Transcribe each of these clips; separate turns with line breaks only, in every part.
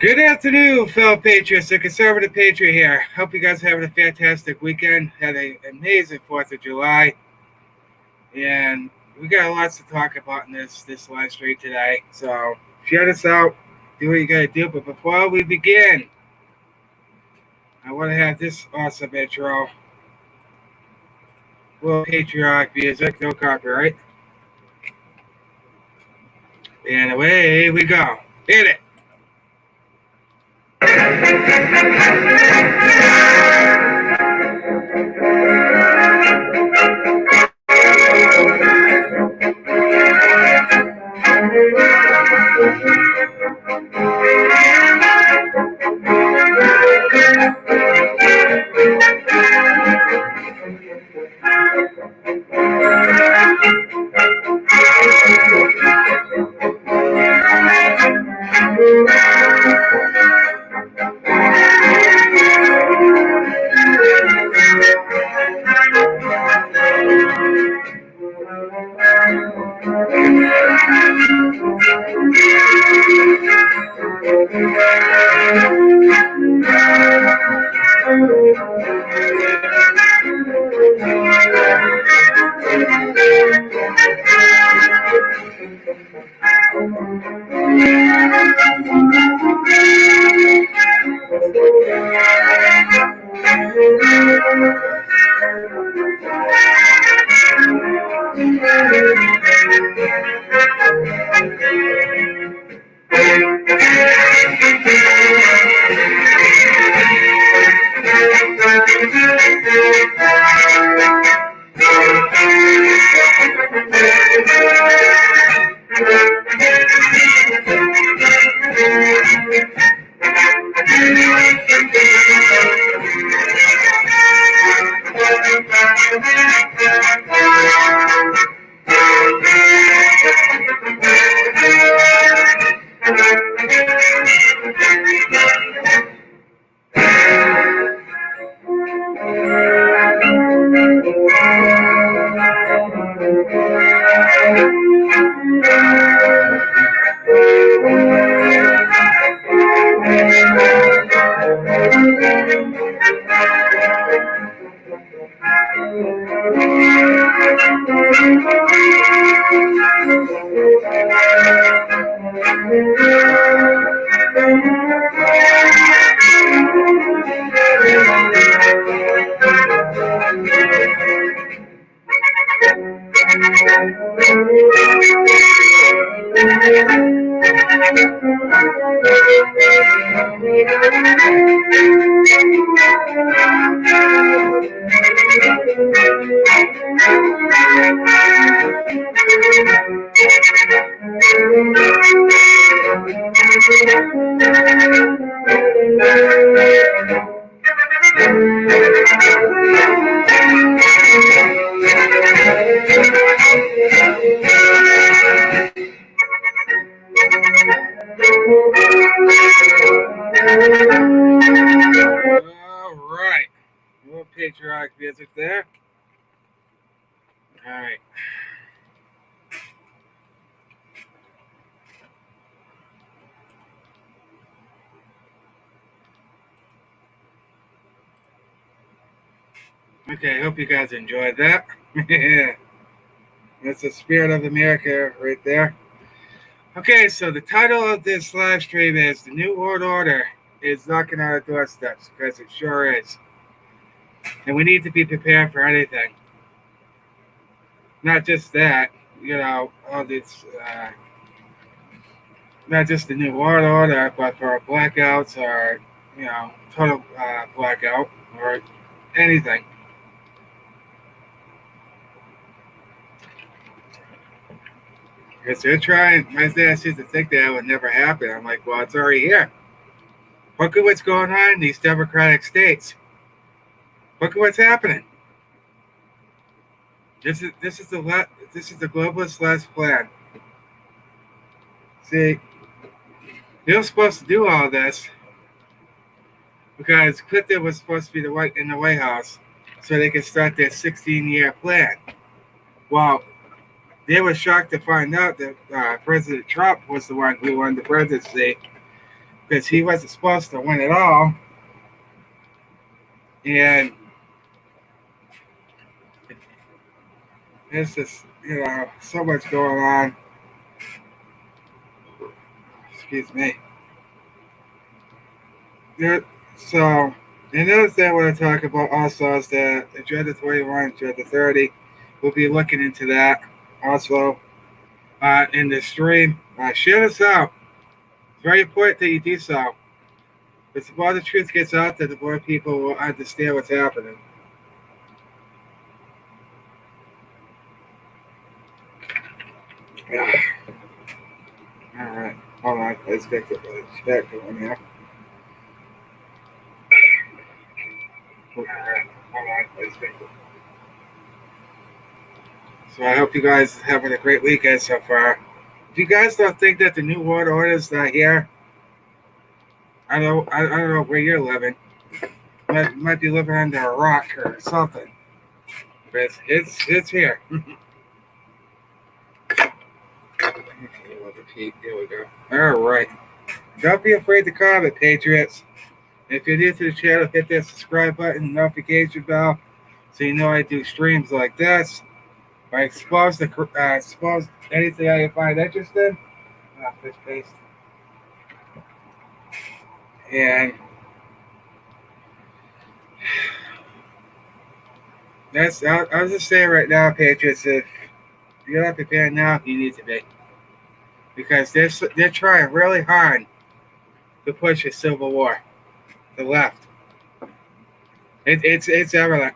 Good afternoon, fellow patriots. The Conservative Patriot here. Hope you guys are having a fantastic weekend. Had an amazing 4th of July. And we got lots to talk about in this live stream today. So share this out. Do what you got to do. But before we begin, I want to have this awesome intro. Little patriotic music, no copyright. And away we go. Hit it. All right. More patriotic music there. All right. Okay, I hope you guys enjoyed that. That's the spirit of America right there. Okay, so the title of this live stream is The New World Order is Knocking on our doorsteps, because it sure is. And we need to be prepared for anything. Not just that, all this, not just the New World Order, but for blackouts or, total blackout or anything. Because they're trying, my dad used to think that would never happen. I'm like, well, it's already here. Look at what's going on in these democratic states. Look at what's happening. This is the globalist last plan. See, they were supposed to do all this because Clinton was supposed to be in the White House so they could start their 16-year plan. Well, they were shocked to find out that President Trump was the one who won the presidency. because he wasn't supposed to win at all. And there's just, so much going on. Excuse me. There, so, another thing I want to talk about also is the Agenda 21, Agenda 30. We'll be looking into that also in the stream. Share this out. It's very important that you do so. Because the more the truth gets out there, the more people will understand what's happening. Yeah. All right. Hold on. Let's get the check going here. All right. Hold on. Let's get the... So I hope you guys are having a great weekend so far. If you guys don't think that the New World Order is not here, I don't know where you're living. Might be living under a rock or something. But it's here. Here we go. All right. Don't be afraid to comment, Patriots. If you're new to the channel, hit that subscribe button and notification bell so you know I do streams like this. I expose anything I find interesting. Fish paste. And I'll just say right now, Patriots, if you're not prepared now, you need to be. Because they're trying really hard to push a civil war. The left. It's evident.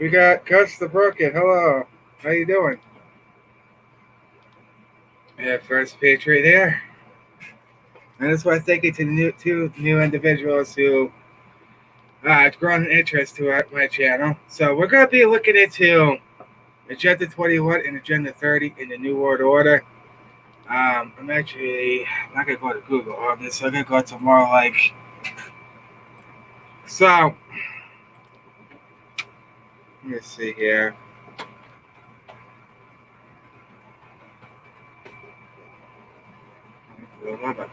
We got Gus the Broken. Hello. How you doing? Yeah, first Patriot there. And that's why thank you to the two new individuals who grown an interest to my channel. So we're going to be looking into Agenda 21 and Agenda 30 in the New World Order. I'm actually not going to go to Google on this. I'm going to go to more like... So, let me see here.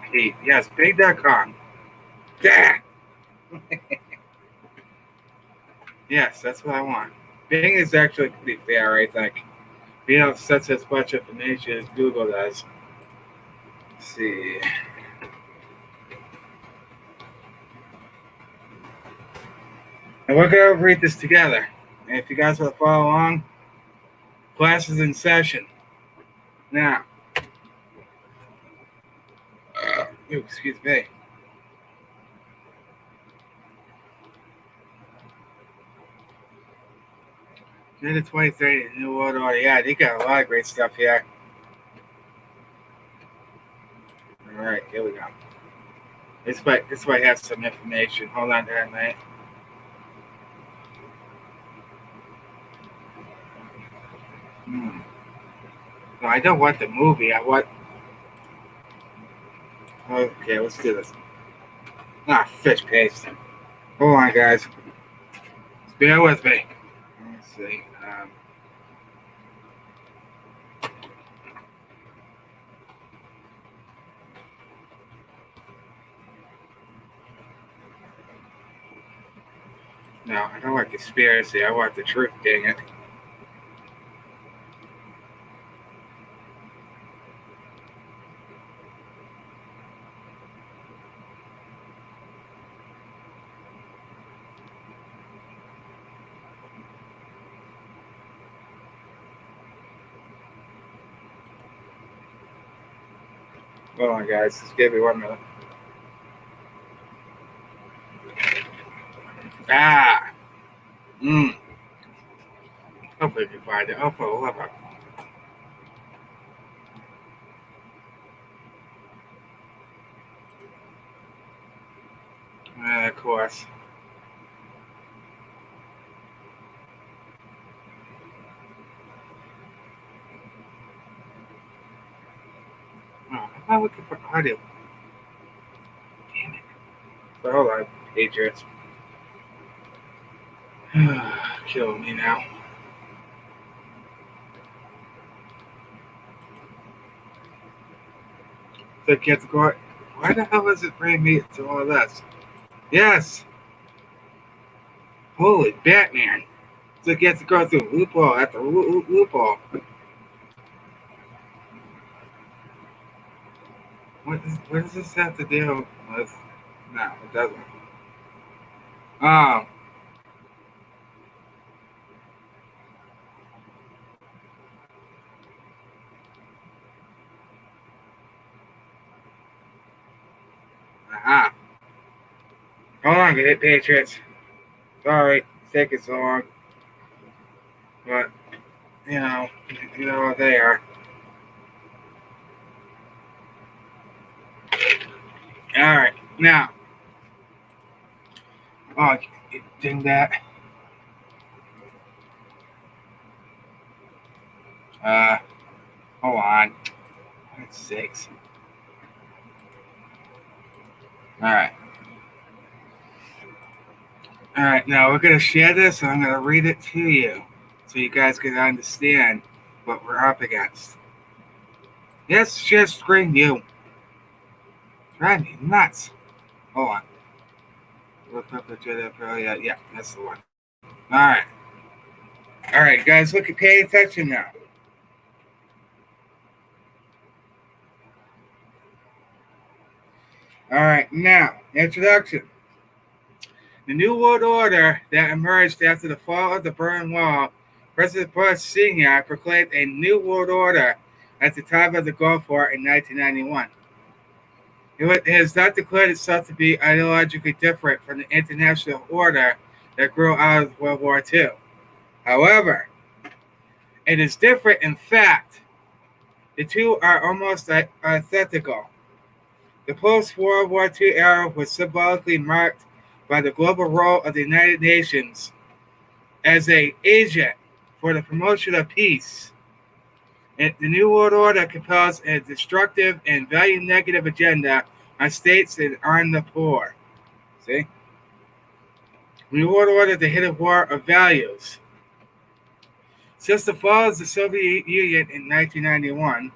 Pete. Yes, Bing.com. Yeah. Yes, that's what I want. Bing is actually pretty fair, I think. You know, such as much information as Google does. Let's see. And we're going to read this together. And if you guys want to follow along, class is in session. Now, excuse me. Agenda 2030, New World Order. Yeah, they got a lot of great stuff here. All right, here we go. This might have some information. Hold on there, mate. No, I don't want the movie. I want... Okay, let's do this. Fish paste. Hold on, guys. Bear with me. Let's see. No, I don't want conspiracy. I want the truth, dang it. Hold on, guys. Just give me 1 minute. Hopefully we can find it. Oh, for the love of... Of course. Oh, I'm not looking for audio. Damn it. But hold on, Patriots. killing me now. So you have to go. Why the hell is it bringing me to all this? Yes. Holy Batman. So you have to go through loophole after loophole. What does this have to do with? No, it doesn't. Um. Aha. Hold on, get it, Patriots. Sorry, it's taking so long. But, you know what they are. Alright, now. Oh, ding that. Hold on. That's 6. Alright. Alright, now we're going to share this and I'm going to read it to you so you guys can understand what we're up against. Yes, share screen you. Drive me nuts. Hold on. Look up at yeah, that's the one. Alright. Alright, guys, pay attention now. Alright, now, introduction. The New World Order that emerged after the fall of the Berlin Wall, President Bush Sr. proclaimed a New World Order at the time of the Gulf War in 1991. It has not declared itself to be ideologically different from the international order that grew out of World War II. However, it is different in fact. The two are almost identical. The post-World War II era was symbolically marked by the global role of the United Nations as an agent for the promotion of peace. And the New World Order compels a destructive and value-negative agenda on states and on the poor. See? The New World Order, the hidden war of values. Since the fall of the Soviet Union in 1991,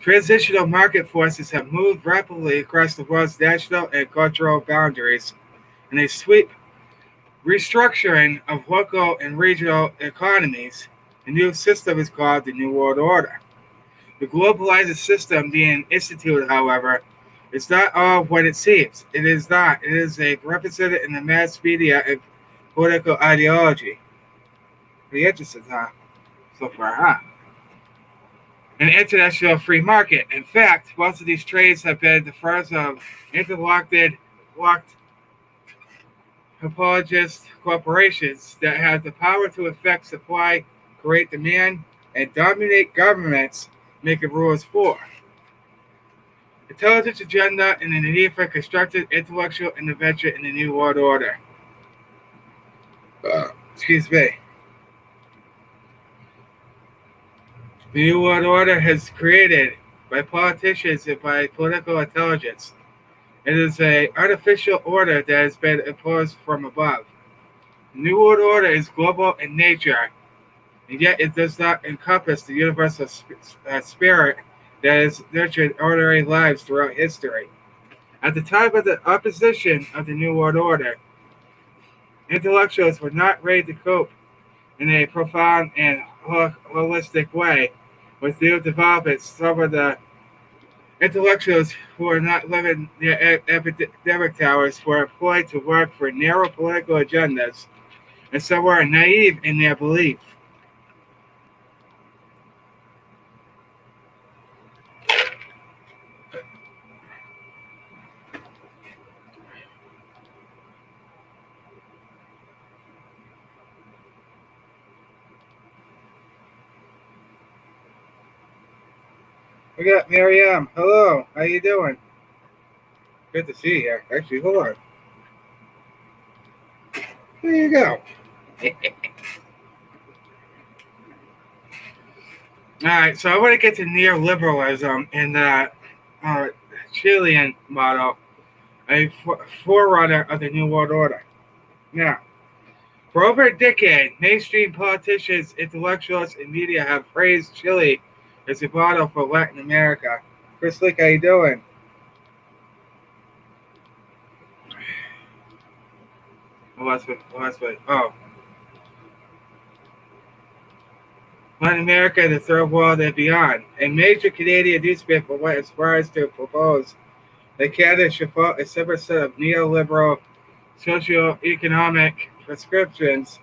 transitional market forces have moved rapidly across the world's national and cultural boundaries in a sweep restructuring of local and regional economies. The new system is called the New World Order. The globalized system being instituted, however, is not all what it seems. It is not. It is represented in the mass media and political ideology. Pretty interesting, huh? So far, huh? An international free market. In fact, most of these trades have been the first of interlocked apologist corporations that have the power to affect supply, create demand, and dominate governments, making rules for. Intelligence agenda and the need for constructive intellectual intervention in the New World Order. Excuse me. The New World Order has created by politicians and by political intelligence. It is an artificial order that has been imposed from above. The New World Order is global in nature, and yet it does not encompass the universal spirit that has nurtured ordinary lives throughout history. At the time of the opposition of the New World Order, intellectuals were not ready to cope in a profound and holistic way with new developments. Some of the intellectuals who are not living near epidemic towers were employed to work for narrow political agendas, and some were naive in their belief. We got Miriam. Hello, how you doing? Good to see you. Actually, hold on. There you go. All right, so I want to get to neoliberalism and the Chilean model, a forerunner of the New World Order. Now, For over a decade, mainstream politicians, intellectuals, and media have praised Chile as a model for Latin America. Chris Lick, how you doing? Oh. Latin America, the Third World, and beyond. A major Canadian newspaper went as far as to propose that Canada should follow a separate set of neoliberal socio-economic prescriptions.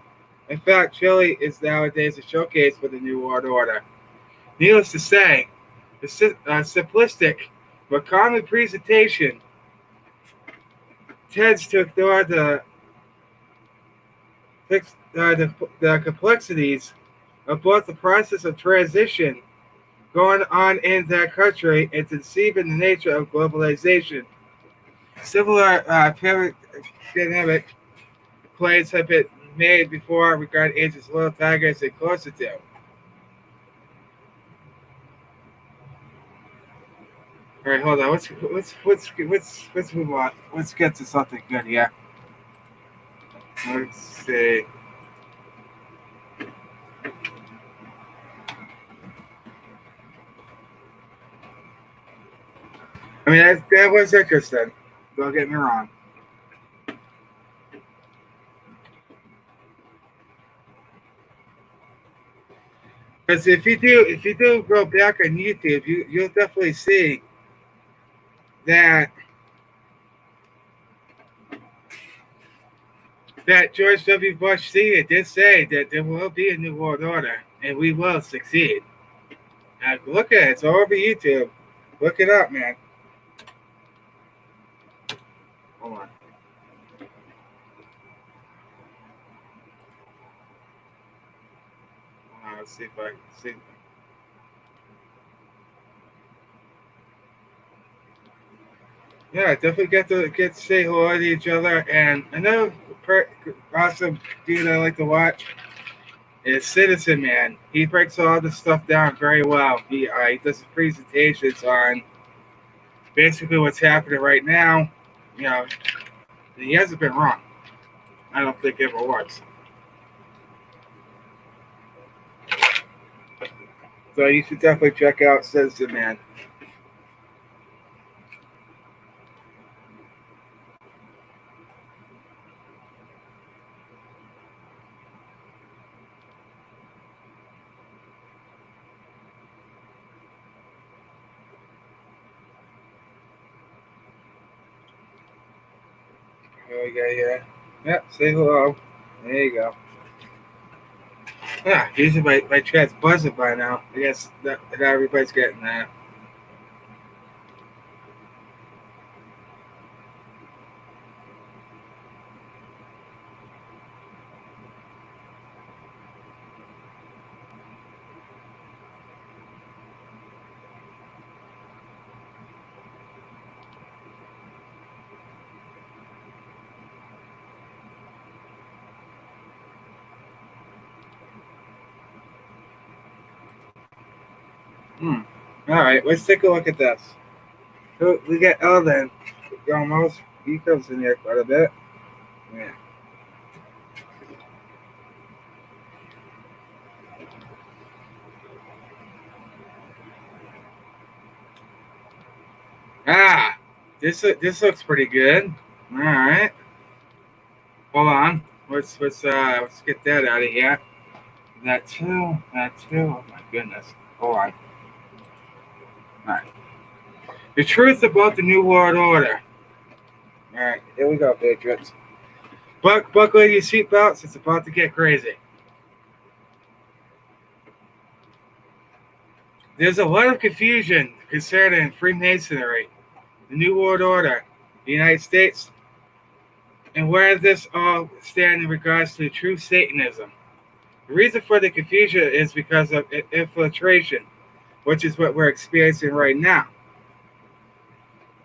In fact, Chile is nowadays a showcase for the New World Order. Needless to say, the simplistic but common presentation tends to ignore the complexities of both the process of transition going on in that country and to deceive in the nature of globalization. Similar pandemic plays have been made before regarding Asia's little tigers and closer to. All right, hold on. Let's move on. Let's get to something good here. Let's see. I mean, that was interesting. Don't get me wrong. Because if you do go back on YouTube, you'll definitely see that George W. Bush Sr. did say that there will be a new world order and we will succeed. Now, look at it; it's all over YouTube. Look it up, man. Hold on. Let's see if I can see. Yeah, definitely get to say hello to each other. And another awesome dude I like to watch is Citizen Man. He breaks all this stuff down very well. He does his presentations on basically what's happening right now. You know, he hasn't been wrong. I don't think it ever was. So you should definitely check out Citizen Man. Here we go here. Yep, say hello. There you go. Yeah, usually my chat's buzzing by now. I guess that everybody's getting that. All right, let's take a look at this. So we got Elden almost. He comes in here quite a bit. Yeah. This looks pretty good. All right. Hold on. Let's get that out of here. That too. Oh my goodness. Hold on. All right. The truth about the New World Order. All right, here we go, Patriots. Buckle your seatbelts. It's about to get crazy. There's a lot of confusion concerning Freemasonry, the New World Order, the United States, and where this all stands in regards to true Satanism. The reason for the confusion is because of infiltration, which is what we're experiencing right now.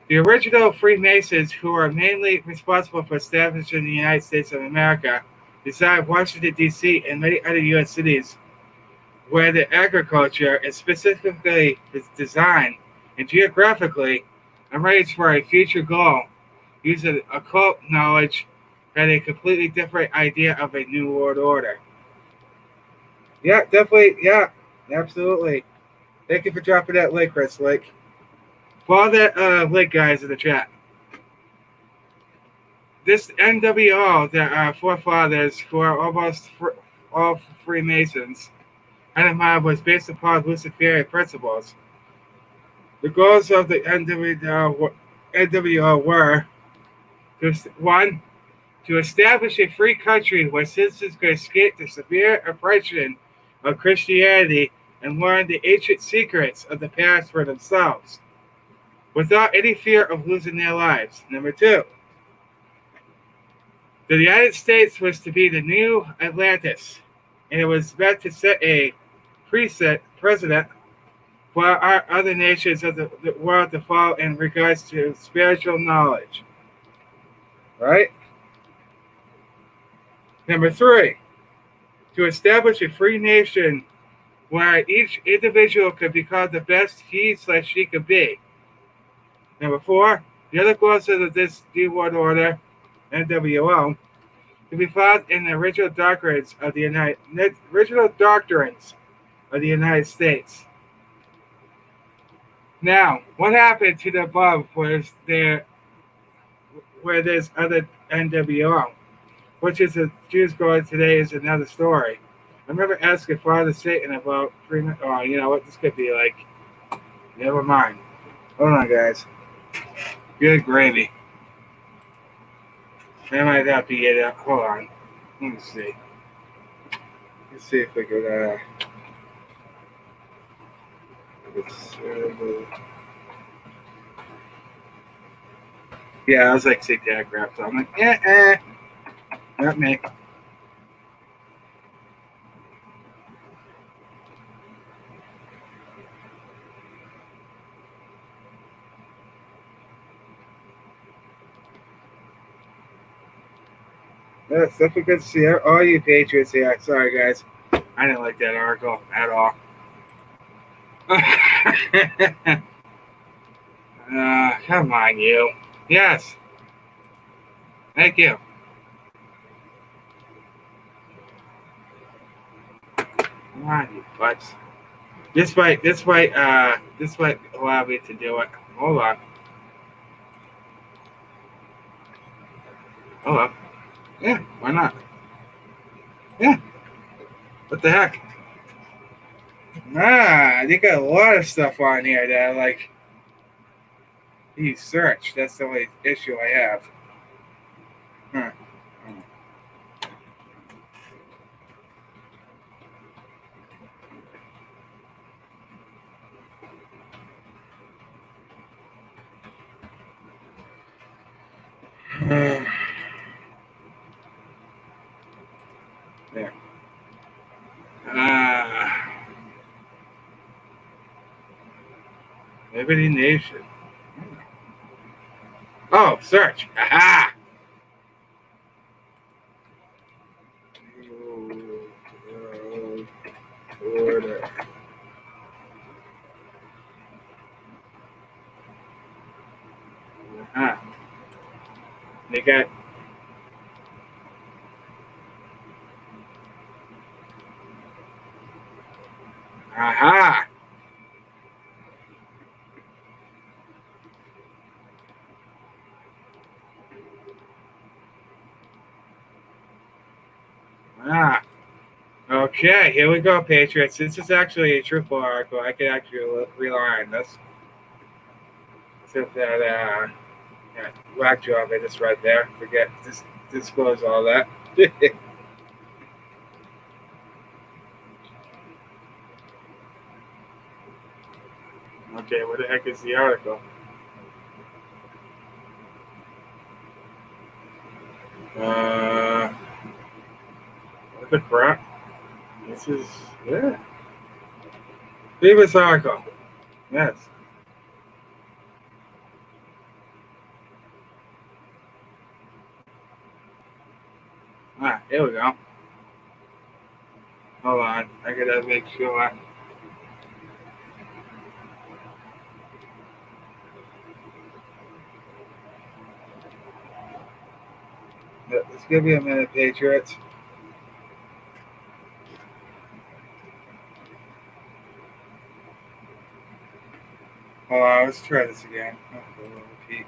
The original Freemasons, who are mainly responsible for establishing the United States of America, reside Washington, D.C. and many other U.S. cities where the agriculture is specifically designed and geographically arranged for a future goal using occult knowledge, had a completely different idea of a new world order. Yeah, definitely. Yeah, absolutely. Thank you for dropping that link, Chris. Link. For all that link, guys, in the chat. This NWO, that our forefathers, who are almost all Freemasons, and was based upon Luciferian principles. The goals of the NWO were one, to establish a free country where citizens could escape the severe oppression of Christianity and learn the ancient secrets of the past for themselves, without any fear of losing their lives. Number two, the United States was to be the new Atlantis, and it was meant to set a precedent for our other nations of the world to follow in regards to spiritual knowledge. Right? Number three, to establish a free nation where each individual could become the best he/she could be. Number four, the other goals of this New World Order, NWO, can be found in the original doctrines of the United States. Now, what happened to the above was where there's other NWO, which is the Jews going today is another story. I remember asking Father Satan about oh, you know what, this could be like, never mind. Hold on, guys. Good gravy. That might not be it. Hold on. Let me see. Let's see if we could, yeah, I was like, take that crap. So I'm like, not me. That's definitely good to see all you Patriots here. Sorry, guys. I didn't like that article at all. Come on, you. Yes. Thank you. Come on, you butts. This might allow me to do it. Hold on. Hold on. Yeah, why not? Yeah. What the heck? They got a lot of stuff on here that I like. You search. That's the only issue I have. Huh. There. Liberty Nation. Oh, search. Aha! Order. Aha. They got. Aha! Okay, here we go, Patriots. This is actually a truthful article. I can actually rely on this. Except that, whack job I just read there. Forget, just disclose all that. Okay, what the heck is the article? What the crap? This is, yeah. Famous article. Yes. Here we go. Hold on. I gotta make sure. Just give me a minute, Patriots. Hold on, let's try this again. Peek.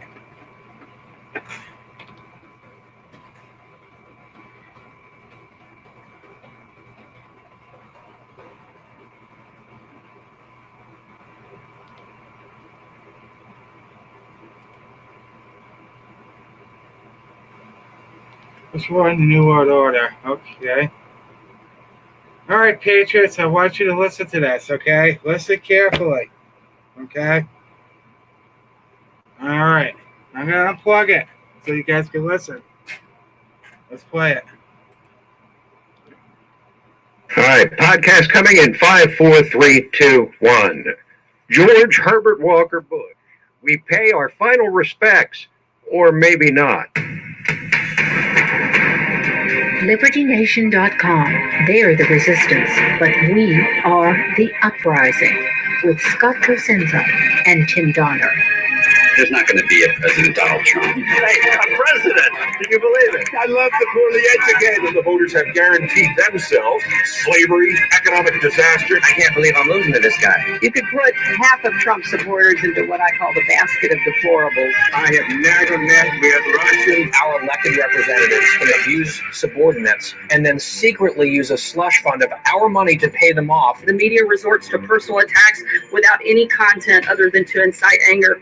Let's run the New World Order. Okay. All right, Patriots, I want you to listen to this, okay? Listen carefully, okay? All right. I'm going to unplug it so you guys can listen. Let's play it.
All right, podcast coming in 5, 4, 3, 2, 1. George Herbert Walker Bush. We pay our final respects, or maybe not.
LibertyNation.com. They're the resistance, but we are the uprising. With Scott Cosenza and Tim Donner.
There's not going to be a President Donald Trump.
A president! Can you believe it? I love the poorly educated. The voters have guaranteed themselves slavery, economic disaster.
I can't believe I'm losing to this guy.
You could put half of Trump supporters into what I call the basket of deplorables.
I have never met with Russians.
Our elected representatives can abuse subordinates and then secretly use a slush fund of our money to pay them off.
The media resorts to personal attacks without any content other than to incite anger.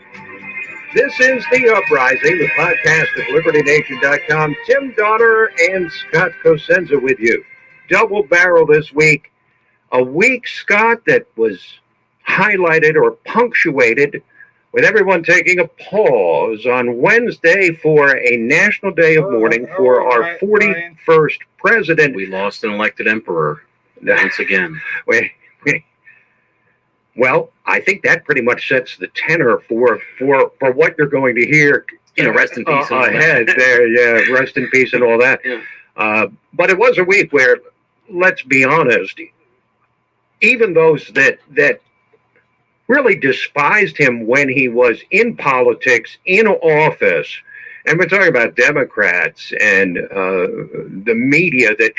This is The Uprising, the podcast at LibertyNation.com. Tim Donner and Scott Cosenza with you. Double barrel this week. A week, Scott, that was highlighted or punctuated with everyone taking a pause on Wednesday for a National Day of Mourning for our 41st president.
We lost an elected emperor once again.
Well, I think that pretty much sets the tenor for what you're going to hear.
Rest in peace.
Ahead there, yeah, rest in peace and all that.
Yeah.
But it was a week where, let's be honest, even those that really despised him when he was in politics, in office, and we're talking about Democrats and the media that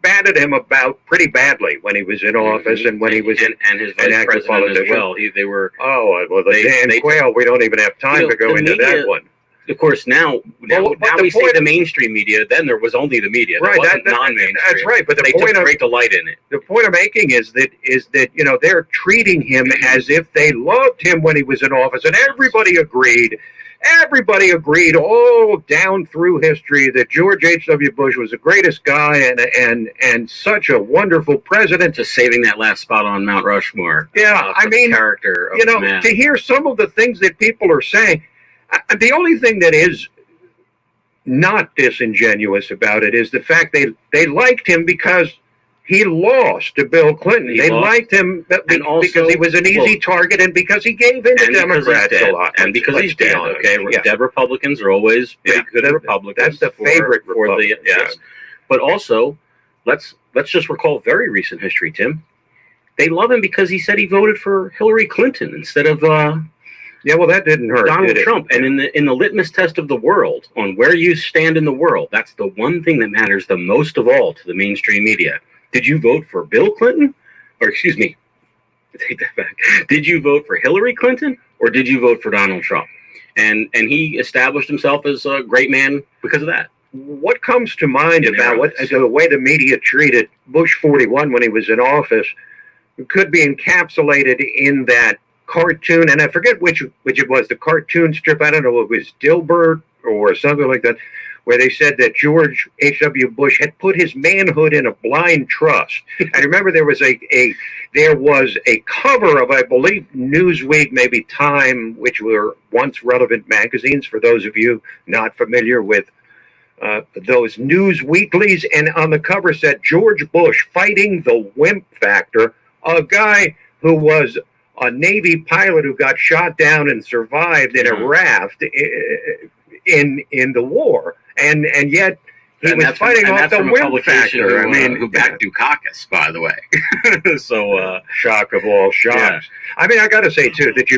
batted him about pretty badly when he was in office and when he was
and his vice president as well. They were
Dan Quayle. We don't even have time to go into that one.
Of course, now we say the mainstream media. Then there was only the media. There wasn't non-mainstream.
That's right. But
they took great delight in it.
The point I'm making is that they're treating him as if they loved him when he was in office, and everybody agreed. Everybody agreed all down through history that George H.W. Bush was the greatest guy and such a wonderful president.
Just saving that last spot on Mount Rushmore.
Yeah, I mean,
character of the man.
To hear some of the things that people are saying, the only thing that is not disingenuous about it is the fact they liked him because he lost to Bill Clinton. They liked him because he was an easy target and because he gave in to Democrats a lot.
And because he's dead, okay? Yeah. Dead Republicans are always pretty good Republicans.
That's the favorite
for the yes. But also, let's just recall very recent history, Tim. They love him because he said he voted for Hillary Clinton instead of
that didn't hurt
Donald Trump. And in the litmus test of the world, on where you stand in the world, that's the one thing that matters the most of all to the mainstream media. Did you vote for Bill Clinton? Or excuse me, take that back. Did you vote for Hillary Clinton or did you vote for Donald Trump? And he established himself as a great man because of that.
What comes to mind about the way the media treated Bush 41 when he was in office could be encapsulated in that cartoon, and I forget which it was, the cartoon strip, I don't know if it was Dilbert or something like that, where they said that George H.W. Bush had put his manhood in a blind trust. I remember there was a cover of, I believe, Newsweek, maybe Time, which were once relevant magazines for those of you not familiar with those news weeklies, and on the cover said George Bush fighting the wimp factor, a guy who was a Navy pilot who got shot down and survived in a raft in the war. And yet He
And
was
that's
fighting
from, and
off
that's
the
from a
wimp
publication
factor.
who backed Dukakis, by the way. So,
shock of all shocks.
Yeah.
I mean, I got to say too that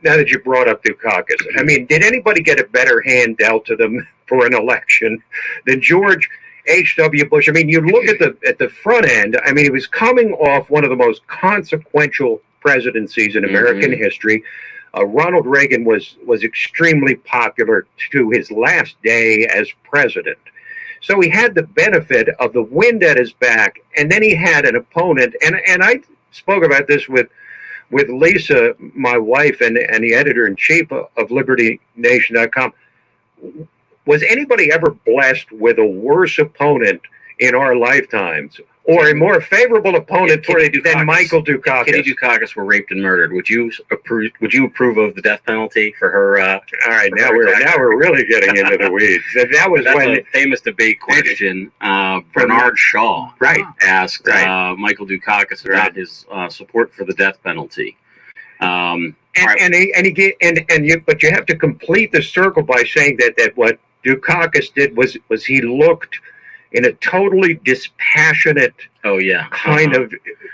now that you brought up Dukakis, I mean, did anybody get a better hand dealt to them for an election than George H.W. Bush? I mean, you look at the front end. I mean, he was coming off one of the most consequential presidencies in American history. Ronald Reagan was extremely popular to his last day as president. So he had the benefit of the wind at his back, and then he had an opponent. And I spoke about this with Lisa, my wife, and the editor-in-chief of LibertyNation.com. Was anybody ever blessed with a worse opponent in our lifetimes, or a more favorable opponent than Michael Dukakis?
Kitty Dukakis were raped and murdered. Would you approve of the death penalty for her?
All right, now we're really getting into the weeds. That was
That's
when
a famous debate question. Bernard Shaw asked Michael Dukakis about his support for the death penalty.
but you have to complete the circle by saying that what Dukakis did was he looked in a totally dispassionate kind of.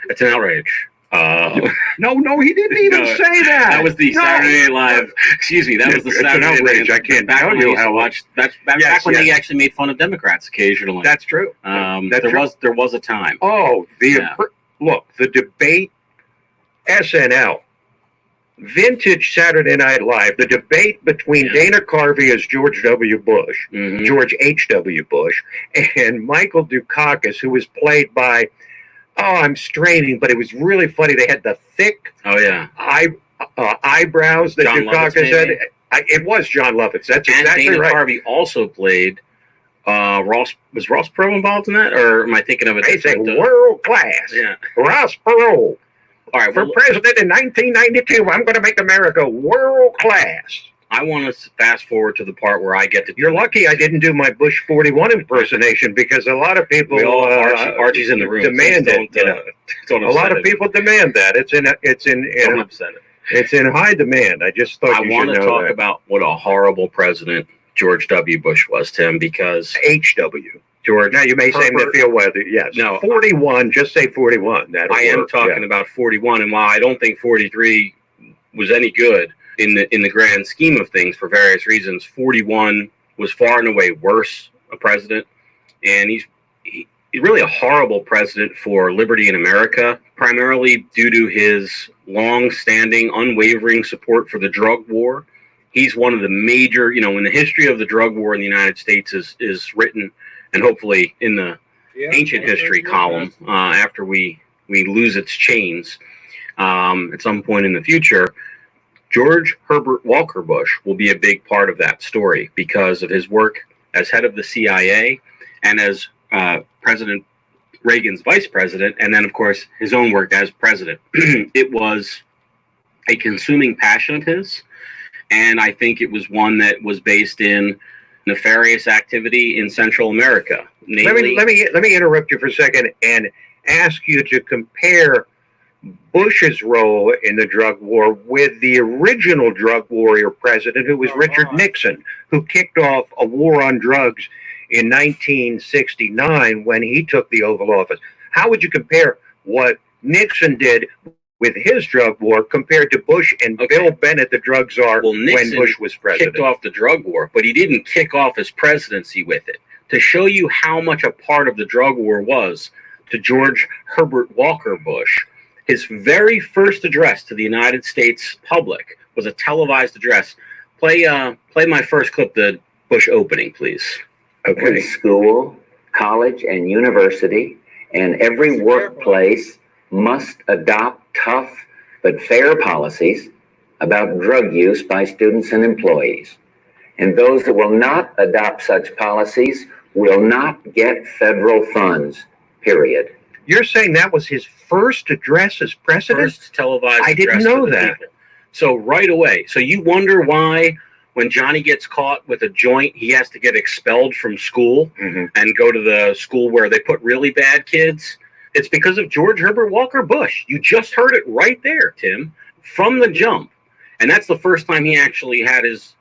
It's an outrage.
No, he didn't even say that.
That was the Saturday Night Live. Excuse me, that was the
It's
Saturday
an outrage.
Night.
I can't
back
tell
when
you
I used
how
to watch. That's back when they actually made fun of Democrats occasionally.
That's true.
There was a time.
Oh, look, the debate, SNL, vintage Saturday Night Live, the debate between Dana Carvey as George W. Bush, George H.W. Bush, and Michael Dukakis, who was played by, I'm straining, but it was really funny. They had the thick eyebrows that
John
Dukakis
Lovitz,
had. It was John Lovitz. That's
and
exactly
Dana
right.
Carvey also played Ross. Was Ross Perot involved in that, or am I thinking of a
They say
different?
world class.
Yeah.
Ross Perot.
All right.
For president in 1992, I'm going to make America world class.
I want to fast forward to the part where I get to.
You're lucky I didn't do my Bush 41 impersonation, because a lot of people.
Archie's in the room.
Demand it.
Don't
a lot of people demand that.
Don't upset it.
It's in high demand. I just thought you should know that.
I want to talk about what a horrible president George W. Bush was, Tim, because
H.W.
George.
Now you may say to feel whether yes.
No,
41. Just say 41.
I am talking about 41, and while I don't think 43 was any good in the grand scheme of things for various reasons, 41 was far and away worse a president, and he's really a horrible president for liberty in America, primarily due to his long-standing, unwavering support for the drug war. He's one of the major, when the history of the drug war in the United States is written, and hopefully in the ancient history column after we lose its chains at some point in the future, George Herbert Walker Bush will be a big part of that story because of his work as head of the CIA and as President Reagan's vice president, and then, of course, his own work as president. It was a consuming passion of his, and I think it was one that was based in nefarious activity in Central America. Namely,
let me interrupt you for a second and ask you to compare Bush's role in the drug war with the original drug warrior president, who was Richard Nixon, who kicked off a war on drugs in 1969 when he took the Oval Office. How would you compare what Nixon did with his drug war compared to Bush and Bill Bennett, the drug czar, when Bush was president?
Kicked off the drug war, but he didn't kick off his presidency with it. To show you how much a part of the drug war was to George Herbert Walker Bush, his very first address to the United States public was a televised address. Play my first clip, the Bush opening, please.
Every school, college, and university, and every workplace must adopt tough but fair policies about drug use by students and employees. And those that will not adopt such policies will not get federal funds, period.
You're saying that was his first address as president?
First televised
I didn't
address
know
to the
that.
people. So right away. So you wonder why when Johnny gets caught with a joint, he has to get expelled from school and go to the school where they put really bad kids? It's because of George Herbert Walker Bush. You just heard it right there, Tim, from the jump. And that's the first time he actually had his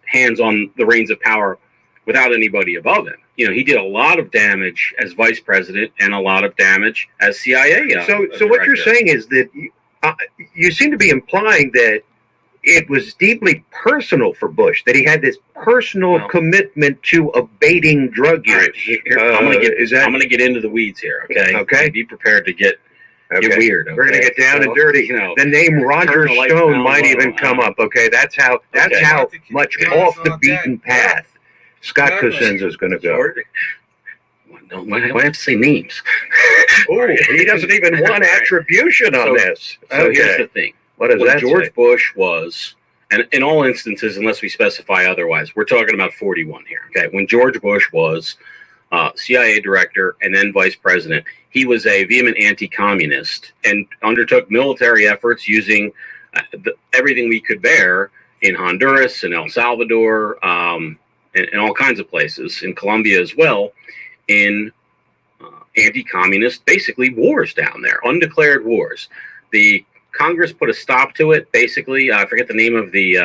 hands on the reins of power without anybody above him. he did a lot of damage as vice president and a lot of damage as CIA.
So what you're
director.
saying is that you seem to be implying that it was deeply personal for Bush, that he had this personal
Well,
commitment to abating drug
All
use.
right, here, I'm
is
gonna get into the weeds here. Okay.
Okay.
Be prepared to get weird. Okay?
We're gonna get down and dirty. The name Roger
turn the lights
Stone
down
might
low.
even come up. Okay, that's how
Okay.
much
Yeah,
off
it's
the
all
beaten
dead.
path Scott
Exactly.
Cosenza's going to go.
George, why do I have to say names?
Oh, he doesn't even want attribution on this.
So here's
Okay,
the thing.
what does
When
that
George
say?
Bush was, and in all instances, unless we specify otherwise, we're talking about 41 here. Okay. When George Bush was CIA director and then vice president, he was a vehement anti-communist and undertook military efforts using everything we could bear in Honduras and El Salvador, and all kinds of places, in Colombia as well, in anti-communist, basically wars down there, undeclared wars. The Congress put a stop to it. Basically, I forget the name of the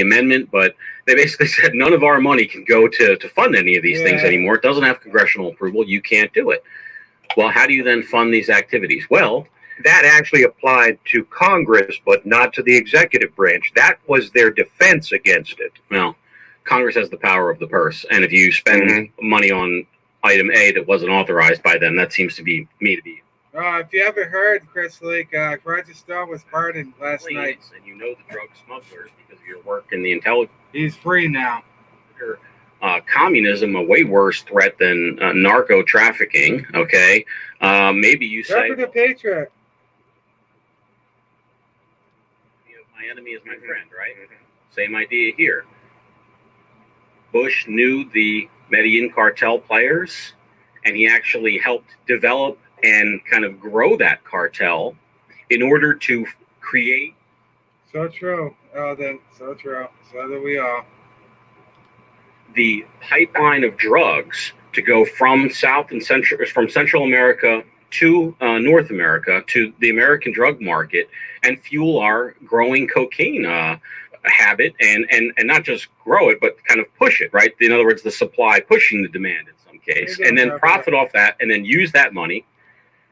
amendment, but they basically said none of our money can go to fund any of these things anymore. It doesn't have congressional approval. You can't do it. Well, how do you then fund these activities? Well,
That actually applied to Congress, but not to the executive branch. That was their defense against it.
well, Congress has the power of the purse, and if you spend money on item A that wasn't authorized by them, that seems to be me to be.
If you haven't heard, Chris Lake, Roger Stone was pardoned last night.
And you know the drug smugglers because of your work in the intelligence.
He's free now.
Communism, a way worse threat than narco trafficking. Okay, maybe you say
Remember the Patriot.
my enemy is my friend, right? Same idea here. Bush knew the Medellin cartel players, and he actually helped develop and kind of grow that cartel in order to create.
So true. So true. So do we all.
The pipeline of drugs to go from Central America to North America to the American drug market and fuel our growing cocaine habit and not just grow it but kind of push it, right? In other words, the supply pushing the demand in some case, and then profit off that and then use that money.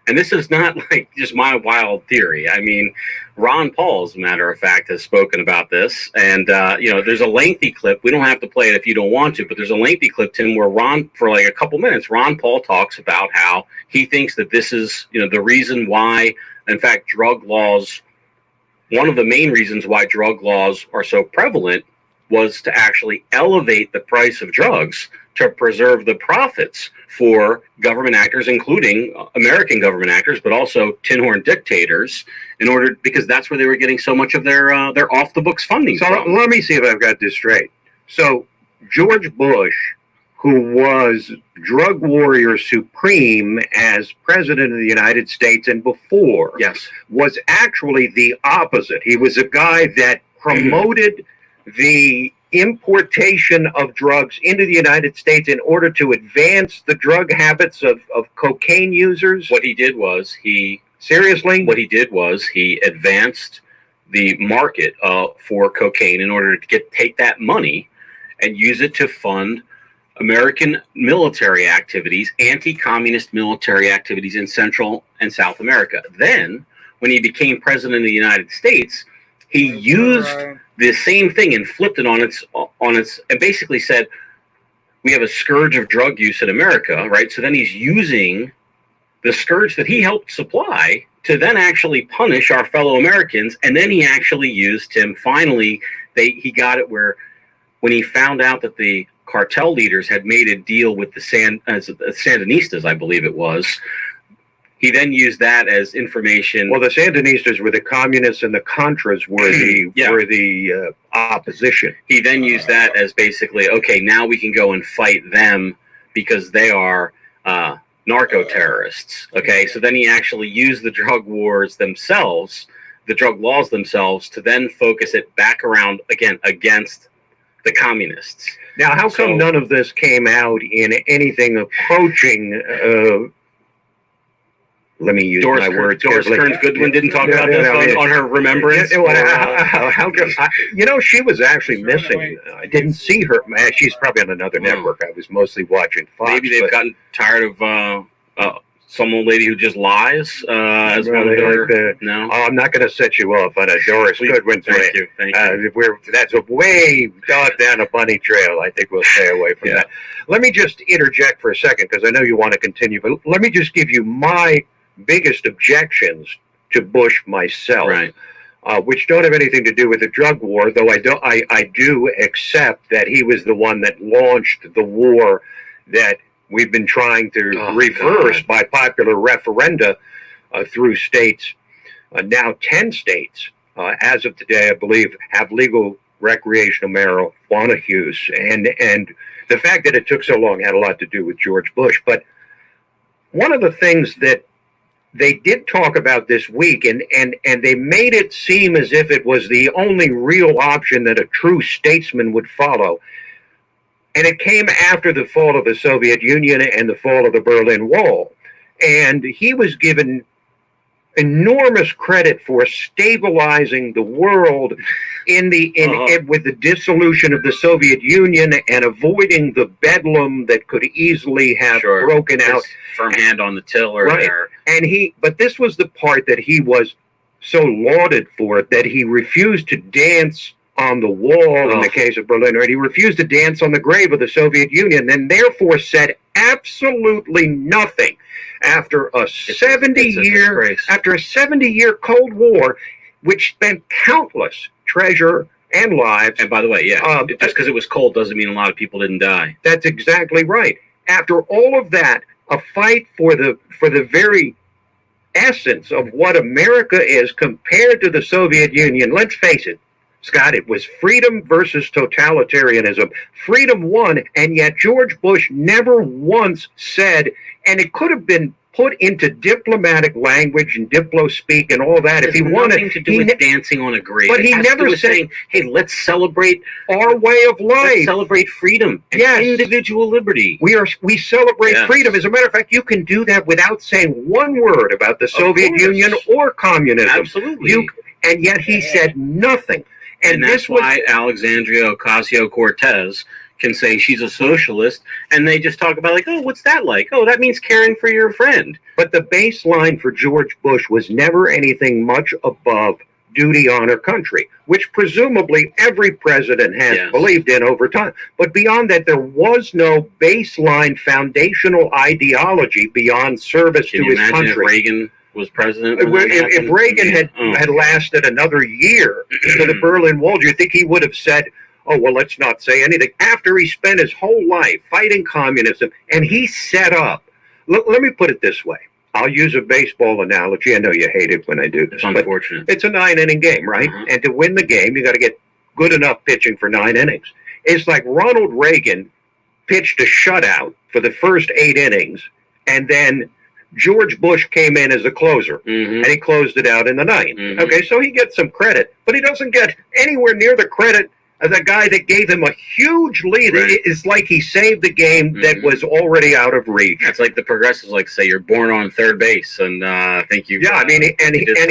And this is not like just my wild theory. I mean, Ron Paul, as a matter of fact, has spoken about this. And, there's a lengthy clip. We don't have to play it if you don't want to, but there's a lengthy clip, Tim, where for like a couple minutes, Ron Paul talks about how he thinks that this is, the reason why, in fact, drug laws, one of the main reasons why drug laws are so prevalent was to actually elevate the price of drugs to preserve the profits for government actors, including American government actors, but also tin horn dictators, because that's where they were getting so much of their off the books funding.
So
from.
let me see if I've got this straight. So George Bush, who was drug warrior supreme as president of the United States and before,
Yes.
was actually the opposite. He was a guy that promoted the importation of drugs into the United States in order to advance the drug habits of cocaine users.
What he did was
Seriously?
What he did was he advanced the market for cocaine in order to take that money and use it to fund American military activities, anti-communist military activities in Central and South America. Then, when he became president of the United States, he used the same thing and flipped it on its, and basically said, we have a scourge of drug use in America, right? So then he's using the scourge that he helped supply to then actually punish our fellow Americans. And then he actually used him. Finally, he got it where when he found out that the cartel leaders had made a deal with the Sandinistas, I believe it was, he then used that as information.
Well, the Sandinistas were the communists and the Contras were the opposition.
He then used that as basically, okay, now we can go and fight them because they are narco terrorists. Okay, so then he actually used the drug wars themselves, the drug laws themselves, to then focus it back around again against the communists.
Now, how come none of this came out in anything approaching let me use
Doris,
my words
Doris
carefully.
Kearns Goodwin didn't talk
No,
about
no,
this
no,
on her remembrance.
You know, she was actually missing. I didn't see her. Man, she's probably on another network. I was mostly watching Fox.
Maybe they've gotten tired of some old lady who just lies as
Well,
one of
they
their.
like
No,
I'm not going to set you off on a Doris
Please,
Goodwin thing.
thank you, thank you.
That's a way down a bunny trail. I think we'll stay away from that. Let me just interject for a second because I know you want to continue, but let me just give you my biggest objections to Bush myself,
Right.
which don't have anything to do with the drug war, though I do accept that he was the one that launched the war that we've been trying to reverse by popular referenda through states. Now 10 states, as of today, I believe, have legal recreational marijuana use. And the fact that it took so long had a lot to do with George Bush. But one of the things that they did talk about this week, and they made it seem as if it was the only real option that a true statesman would follow. And it came after the fall of the Soviet Union and the fall of the Berlin Wall. And he was given enormous credit for stabilizing the world with the dissolution of the Soviet Union and avoiding the bedlam that could easily have broken out.
Firm hand on the tiller there.
And but this was the part that he was so lauded for, that he refused to dance on the wall in the case of Berlin, right? He refused to dance on the grave of the Soviet Union, and therefore said absolutely nothing after a 70-year Cold War, which spent countless treasure and lives.
And by the way, just because it was cold doesn't mean a lot of people didn't die.
That's exactly right. After all of that, a fight for the very essence of what America is compared to the Soviet Union. Let's face it, Scott, it was freedom versus totalitarianism. Freedom won, and yet George Bush never once said, and it could have been put into diplomatic language and diplo-speak and all that if he wanted.
Nothing to do with dancing on a grave.
But he never said,
saying, "Hey, let's celebrate
our way of life.
Let's celebrate freedom and individual liberty.
We celebrate freedom. As a matter of fact, you can do that without saying one word about the Soviet Union or communism.
Absolutely.
And yet he said nothing.
And that's why Alexandria Ocasio-Cortez can say she's a socialist, and they just talk about like, oh, what's that like? Oh, that means caring for your friend.
But the baseline for George Bush was never anything much above duty, honor, country, which presumably every president has believed in over time. But beyond that, there was no baseline foundational ideology beyond service to his country.
If Reagan was president?
If Reagan had lasted another year to the Berlin Wall, do you think he would have said, oh, well, let's not say anything? After he spent his whole life fighting communism, and he set up, let me put it this way. I'll use a baseball analogy. I know you hate it when I do this.
It's unfortunate.
It's a 9-inning game, right? And to win the game, you got to get good enough pitching for 9 innings. It's like Ronald Reagan pitched a shutout for the first 8 innings, and then George Bush came in as a closer, and he closed it out in the 9th. Okay, so he gets some credit, but he doesn't get anywhere near the credit of the guy that gave him a huge lead. It's like he saved the game that was already out of reach.
It's like the progressives like to say you're born on third base, and thank you.
Yeah, I mean,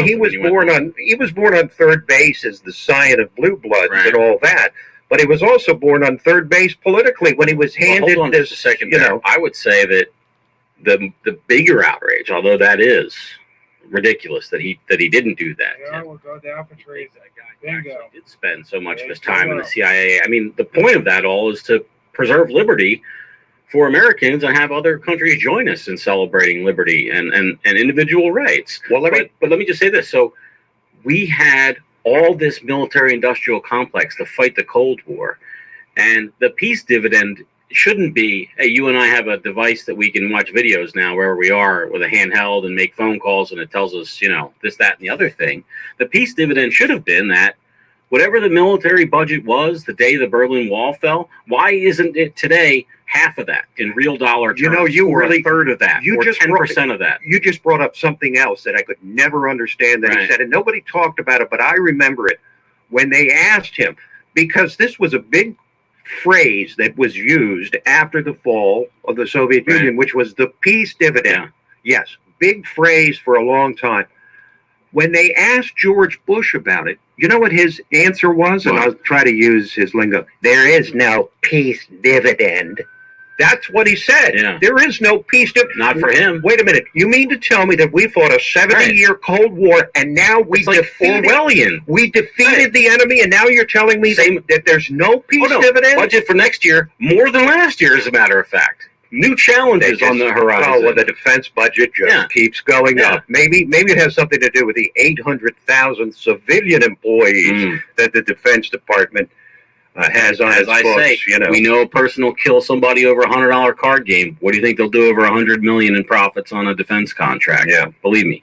he was born on third base as the scion of blue bloods and all that. But he was also born on third base politically when he was handed
hold on
this.
Just a second, I would say that the bigger outrage, although that is ridiculous that he didn't do that.
Yeah, we'll go down for trees. Bingo.
He did spend so much of his time in the CIA. I mean, the point of that all is to preserve liberty for Americans and have other countries join us in celebrating liberty and individual rights. Well, let me just say this. So we had all this military-industrial complex to fight the Cold War, and the peace dividend shouldn't be, hey, you and I have a device that we can watch videos now wherever we are with a handheld and make phone calls, and it tells us, this, that, and the other thing. The peace dividend should have been that whatever the military budget was the day the Berlin Wall fell, why isn't it today half of that in real dollar terms? Or a third of that, or 10% of that.
You just brought up something else that I could never understand that he said, and nobody talked about it, but I remember it when they asked him, because this was a big phrase that was used after the fall of the Soviet Union, which was the peace dividend. Yes, big phrase for a long time. When they asked George Bush about it, you know what his answer was? And I'll try to use his lingo. There is no peace dividend. That's what he said.
Yeah.
There is no peace dividend.
Not for him.
Wait a minute. You mean to tell me that we fought a 70-year Cold War and now we
It's like Orwellian.
we defeated the enemy, and now you're telling me that there's no peace dividend?
Budget for next year more than last year, as a matter of fact. New challenges on the horizon.
Oh, well, the defense budget just keeps going up. Maybe it has something to do with the 800,000 civilian employees that the Defense Department has on its books.
We know a person will kill somebody over $100 card game. What do you think they'll do over $100 million in profits on a defense contract?
Yeah,
believe me.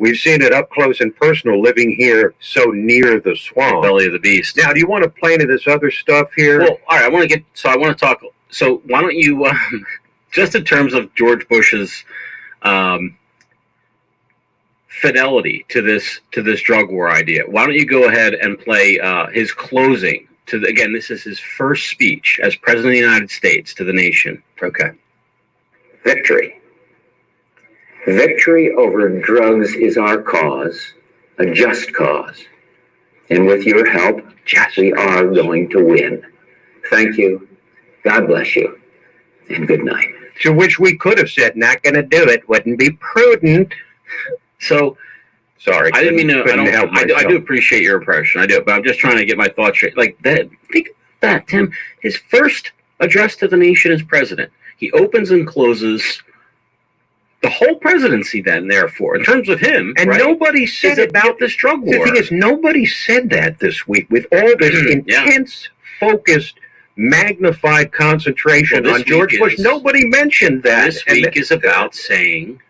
We've seen it up close and personal living here so near the swamp.
The belly of the beast.
Now, do you want to play into this other stuff here?
Well, all right. I want to talk. So why don't you, just in terms of George Bush's fidelity to this drug war idea, why don't you go ahead and play his closing again, this is his first speech as President of the United States to the nation.
Okay.
Victory. Victory over drugs is our cause, a just cause. And with your help, we are going to win. Thank you. God bless you. And good night.
To which we could have said, not going to do it, wouldn't be prudent.
So,
sorry.
I didn't mean to. I do
do.
appreciate your impression. I do, but I'm just trying to get my thoughts straight. Like that. Think of that, Tim. His first address to the nation as president. He opens and closes the whole presidency. Then, therefore, in terms of him,
and nobody said
about this drug war.
The thing is, nobody said that this week with all this intense, focused, magnified concentration on George Bush. Nobody mentioned that.
This week is about saying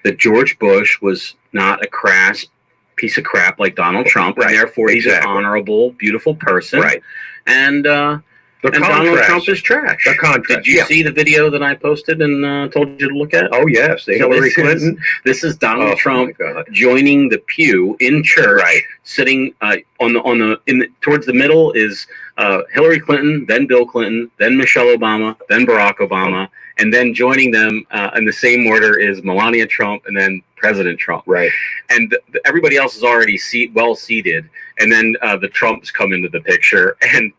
that George Bush was not a crass piece of crap like Donald Trump, and therefore he's an honorable, beautiful person.
Right.
And Donald Trump is trash.
The contrast.
Did you see the video that I posted and told you to look at?
Oh, yes. The Hillary Clinton.
This is Donald Trump joining the pew in church, sitting towards the middle is Hillary Clinton, then Bill Clinton, then Michelle Obama, then Barack Obama, and then joining them in the same order is Melania Trump and then President Trump.
Right.
And everybody else is already well seated, and then the Trumps come into the picture, and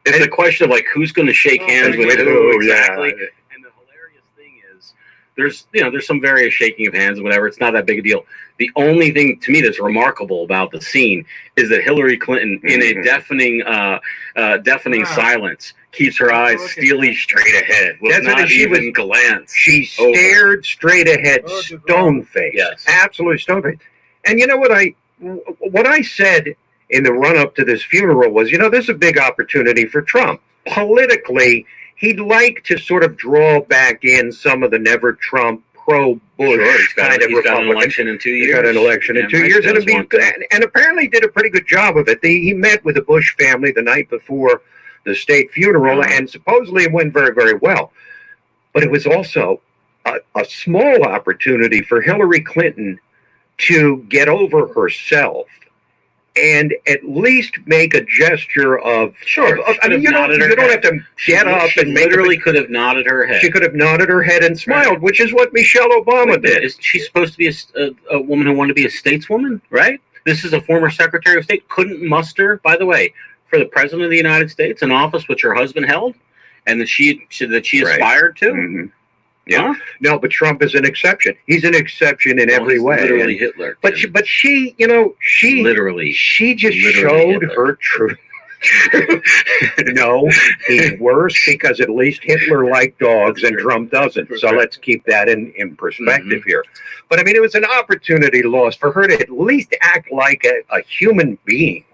it's a question of like who's going to shake hands with who exactly. Yeah. And the hilarious thing is, there's some various shaking of hands and whatever. It's not that big a deal. The only thing to me that's remarkable about the scene is that Hillary Clinton, in a deafening silence, keeps her eyes steely straight ahead. Will not even glance.
She stared straight ahead, stone faced.
Yes,
absolutely stone faced. And you know what I said in the run-up to this funeral was, this is a big opportunity for Trump. Politically, he'd like to sort of draw back in some of the never-Trump, pro-Bush kind of Republicans.
He's got an election in 2 years.
He got an election in 2 years, and apparently did a pretty good job of it. He met with the Bush family the night before the state funeral, and supposedly it went very, very well. But it was also a small opportunity for Hillary Clinton to get over herself and at least make a gesture of I mean, you don't have to get up and
literally could have nodded her head.
She could have nodded her head and smiled, which is what Michelle Obama did.
Is she supposed to be a woman who wanted to be a stateswoman? Right. This is a former Secretary of State. Couldn't muster, by the way, for the President of the United States, an office which her husband held, and that she aspired to.
Mm-hmm. Yeah. Huh? No, but Trump is an exception. He's an exception in every way.
Literally Hitler.
But she, she just showed her truth. No, he's worse because at least Hitler liked dogs and Trump doesn't. So let's keep that in perspective here. But I mean, it was an opportunity lost for her to at least act like a human being.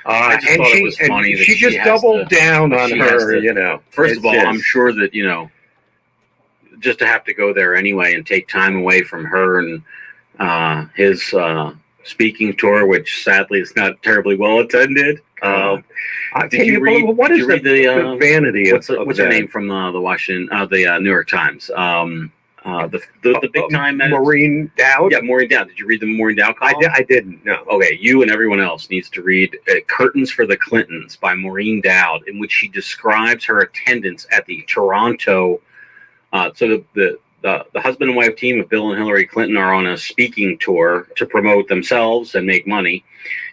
And
she just doubled down on her.
First of all, I'm sure that just to have to go there anyway and take time away from her and his speaking tour, which sadly is not terribly well attended. Did you read the
vanity?
What's her name from the Washington, the New York Times? The big time
Maureen Dowd.
Yeah, Maureen Dowd. Did you read the Maureen Dowd column?
I didn't. No.
Okay, you and everyone else needs to read "Curtains for the Clintons" by Maureen Dowd, in which she describes her attendance at the Toronto. So the the husband and wife team of Bill and Hillary Clinton are on a speaking tour to promote themselves and make money,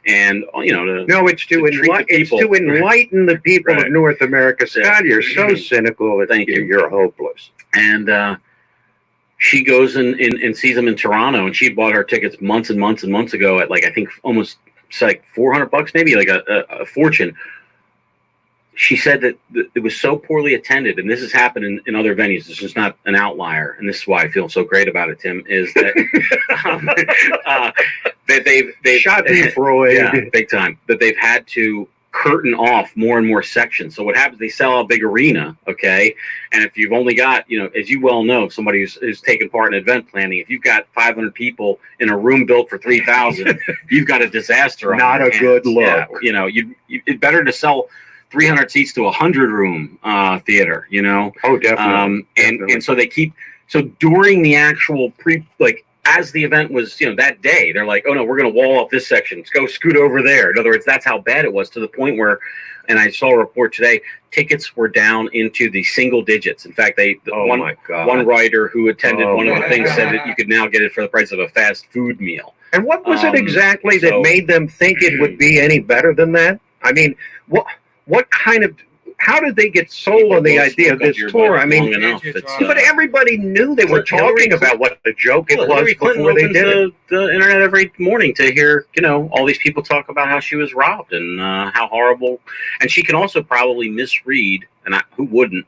and
No, it's to
treat the people.
enlighten the people
Right.
of North America. Scott, you're so
Mhm.
cynical.
Thank you.
You're hopeless.
And she goes and sees them in Toronto, and she bought her tickets months and months and months ago at, like, I think almost, it's like $400, maybe, like a fortune. She said that it was so poorly attended, and this has happened in other venues. This is not an outlier, and this is why I feel so great about it, Tim, is that that they've
Schadenfreude.
yeah, big time, that they've had to curtain off more and more sections. So what happens, they sell a big arena, okay? And if you've only got, as you well know, somebody who's taken part in event planning, if you've got 500 people in a room built for 3,000, you've got a disaster on
Not
your
a
hands.
good look.
Yeah, it's better to sell 300 seats to a 100-room theater,
Oh, definitely.
and so they keep, so during the actual as the event was, that day, they're like, oh no, we're going to wall off this section. Let's go scoot over there. In other words, that's how bad it was, to the point where, and I saw a report today, tickets were down into the single digits. In fact,
my God.
one writer who attended
Oh,
one of the
my
things
God.
said that you could now get it for the price of a fast food meal.
And what was it exactly that
so-
made them think it would be any better than that? I mean, what kind of, how did they get sold on the
People
idea of
smoke up
this
your
tour?
butt
I mean,
long enough. It's,
but everybody knew they were
Hillary
talking about what a joke it was
Hillary Clinton
before they
opens
did it.
the internet every morning to hear, all these people talk about how she was robbed and how horrible. And she can also probably misread, and who wouldn't,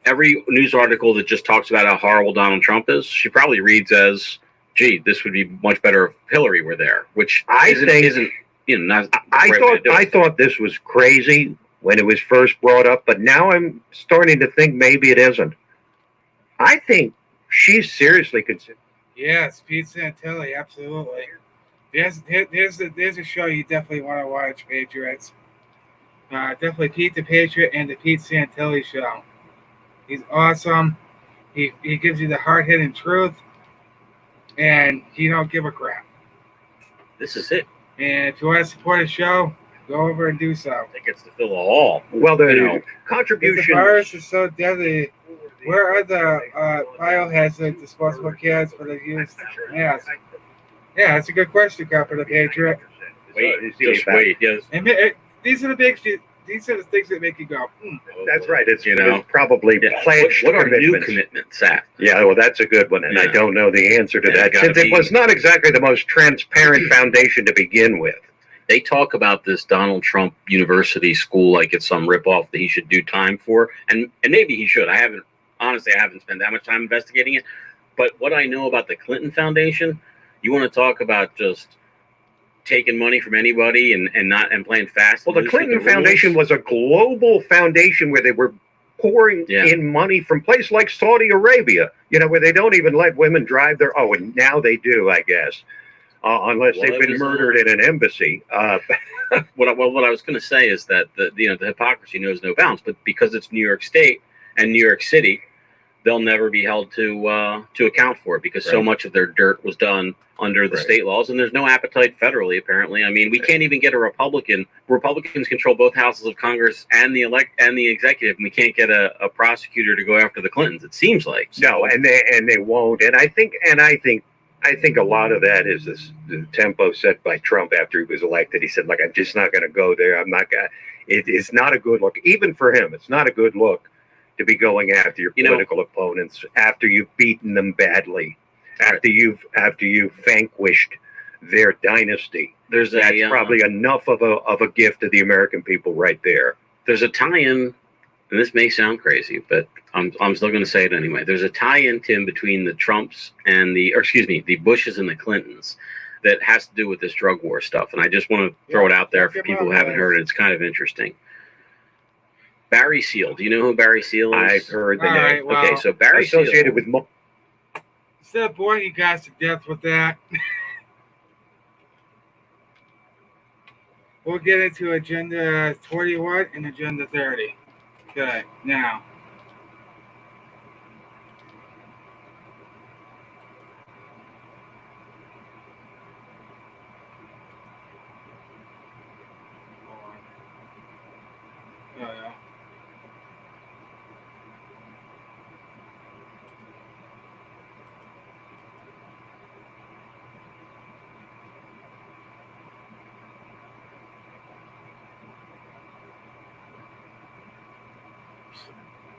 every news article that just talks about how horrible Donald Trump is. She probably reads as, gee, this would be much better if Hillary were there, which isn't not the right way to do it.
I thought this was crazy when it was first brought up, but now I'm starting to think maybe it isn't. I think she's seriously considered.
Yes, Pete Santilli, absolutely. There's a show you definitely want to watch, Patriots. Definitely Pete the Patriot and the Pete Santilli Show. He's awesome. He gives you the hard-hitting truth, and he don't give a crap.
This is it.
And if you want to support a show, go over and do so.
It gets to fill a hall.
Well, the
Because the
contribution.
virus is so deadly. Where are the biohazard disposable cans for the use? Yes. Yeah, that's a good question, Copper the Patriot.
Just wait. Yes.
And these are the things that make you go,
That's right. It's
You
probably
Yeah.
pledged
What are new
commitments.
commitments at?
Yeah, well, that's a good one, and I
Yeah.
don't know the answer to
Yeah,
that,
it's gotta
since it
be-
was not exactly the most transparent foundation to begin with.
They talk about this Donald Trump University school like it's some ripoff that he should do time for, and maybe he should. I haven't spent that much time investigating it, but what I know about the Clinton Foundation, you want to talk about just taking money from anybody and playing fast.
Well, the
and loose with
Clinton
the
Foundation
rules.
was a global foundation where they were pouring
Yeah.
in money from places like Saudi Arabia, where they don't even let women drive their, and now they do, I guess, unless
Well,
they've
it
been
was,
murdered in an embassy.
What I was going to say is that the hypocrisy knows no bounds, but because it's New York State and New York City, they'll never be held to account for it, because so
Right.
much of their dirt was done under the
Right.
state laws, and there's no appetite federally, apparently. I mean, we can't even get a Republican. Republicans control both houses of Congress and the executive, and we can't get a prosecutor to go after the Clintons. It seems like.
No, and they won't. And I think a lot of that is the tempo set by Trump after he was elected. He said, I'm just not going to go there. I'm not going. It's not a good look, even for him. It's not a good look to be going after your political opponents after you've beaten them badly, after you've vanquished their dynasty.
That's
Probably enough of a gift to the American people right there.
There's a tie-in, and this may sound crazy, but I'm still going to say it anyway. There's a tie-in, Tim, between the Trumps and the Bushes and the Clintons that has to do with this drug war stuff. And I just want to throw it out there for people who haven't heard it. It's kind of interesting. Barry Seal. Do you know who Barry Seal is?
I've heard the
All
name.
right, well,
Okay, so Barry
Associated
Seal,
with
instead of boring you guys to death with that, we'll get into Agenda 21 and Agenda 30. Okay, now. Oh, yeah.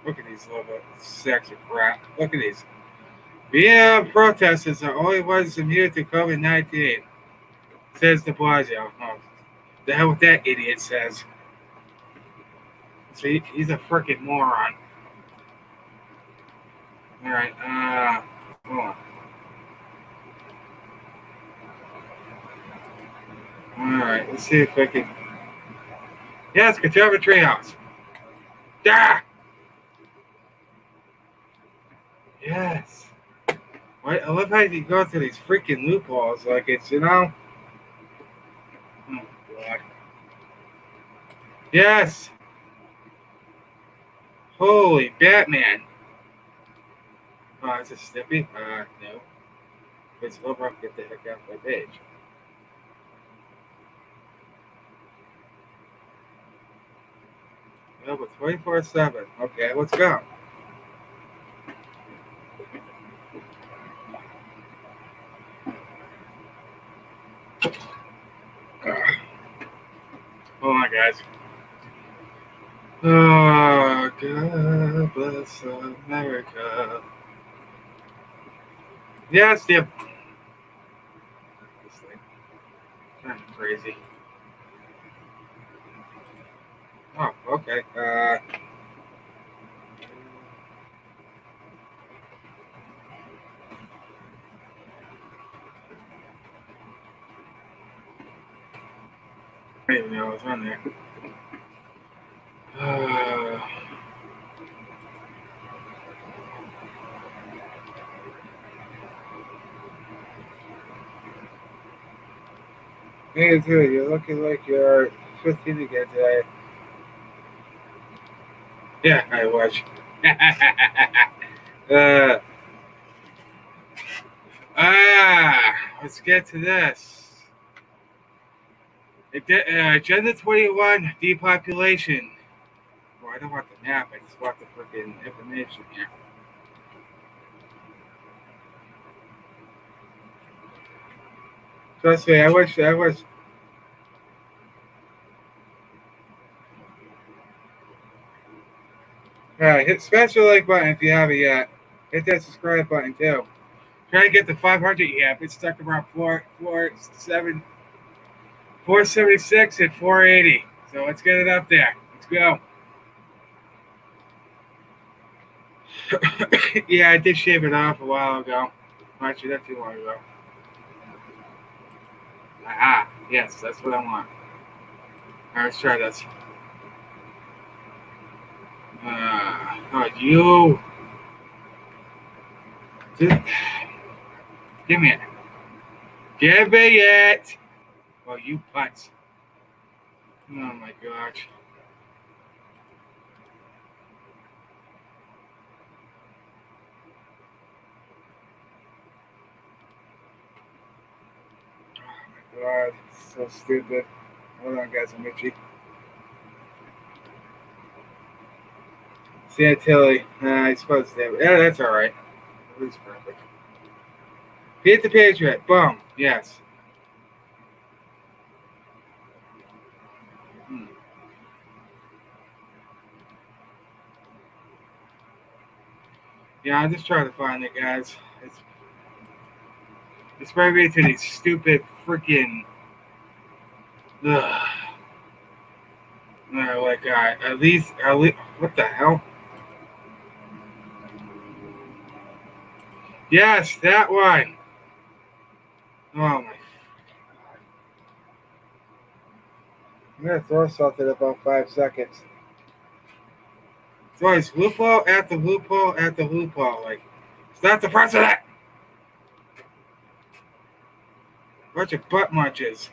Look at these little sacks of crap. Look at these. BLM protesters are only ones immune to COVID-19, says de Blasio. Oh, the hell with that idiot says. So he's a freaking moron. All right, hold on. All right, let's see if I can. Yes, Catawba Treehouse. Ah! Yes. I love how you go through these freaking loopholes, like it's, you know. Oh, God. Yes. Holy Batman. Oh, is it Snippy? No. It's over. Get the heck off my page. No, but 24/7. Okay, let's go. Hold on, guys. Oh, God bless America. Yes, yep. This thing. Kind of crazy. Oh, okay. I didn't even know I was on there. Hey, dude, you're looking like you're 15 again today. Yeah, I was. Let's get to this. Agenda 21, depopulation. Well, I don't want the map, I just want the freaking information here. Trust me, I wish. Hit smash the like button if you haven't yet. Hit that subscribe button too. Try to get to 500 yet. It's stuck around 476 and 480. So let's get it up there. Let's go. Yeah, I did shave it off a while ago. Actually, not too long ago. Aha. Yes, that's what I want. All right, let's try this. You. Just, give me it. Give me it. Oh, you putz. Oh, my gosh. Oh, my God. So stupid. Hold on, guys. I'm itchy. Santilli. I suppose that. Yeah, that's all right. It was perfect. Beat the Patriot. Boom. Yes. Yeah, I'm just trying to find it, guys. It's probably to these stupid freaking. At least, what the hell? Yes, that one. Oh my. I'm gonna throw something in about 5 seconds. It's always loophole after loophole after loophole. Like, it's not the president. Bunch of butt munches.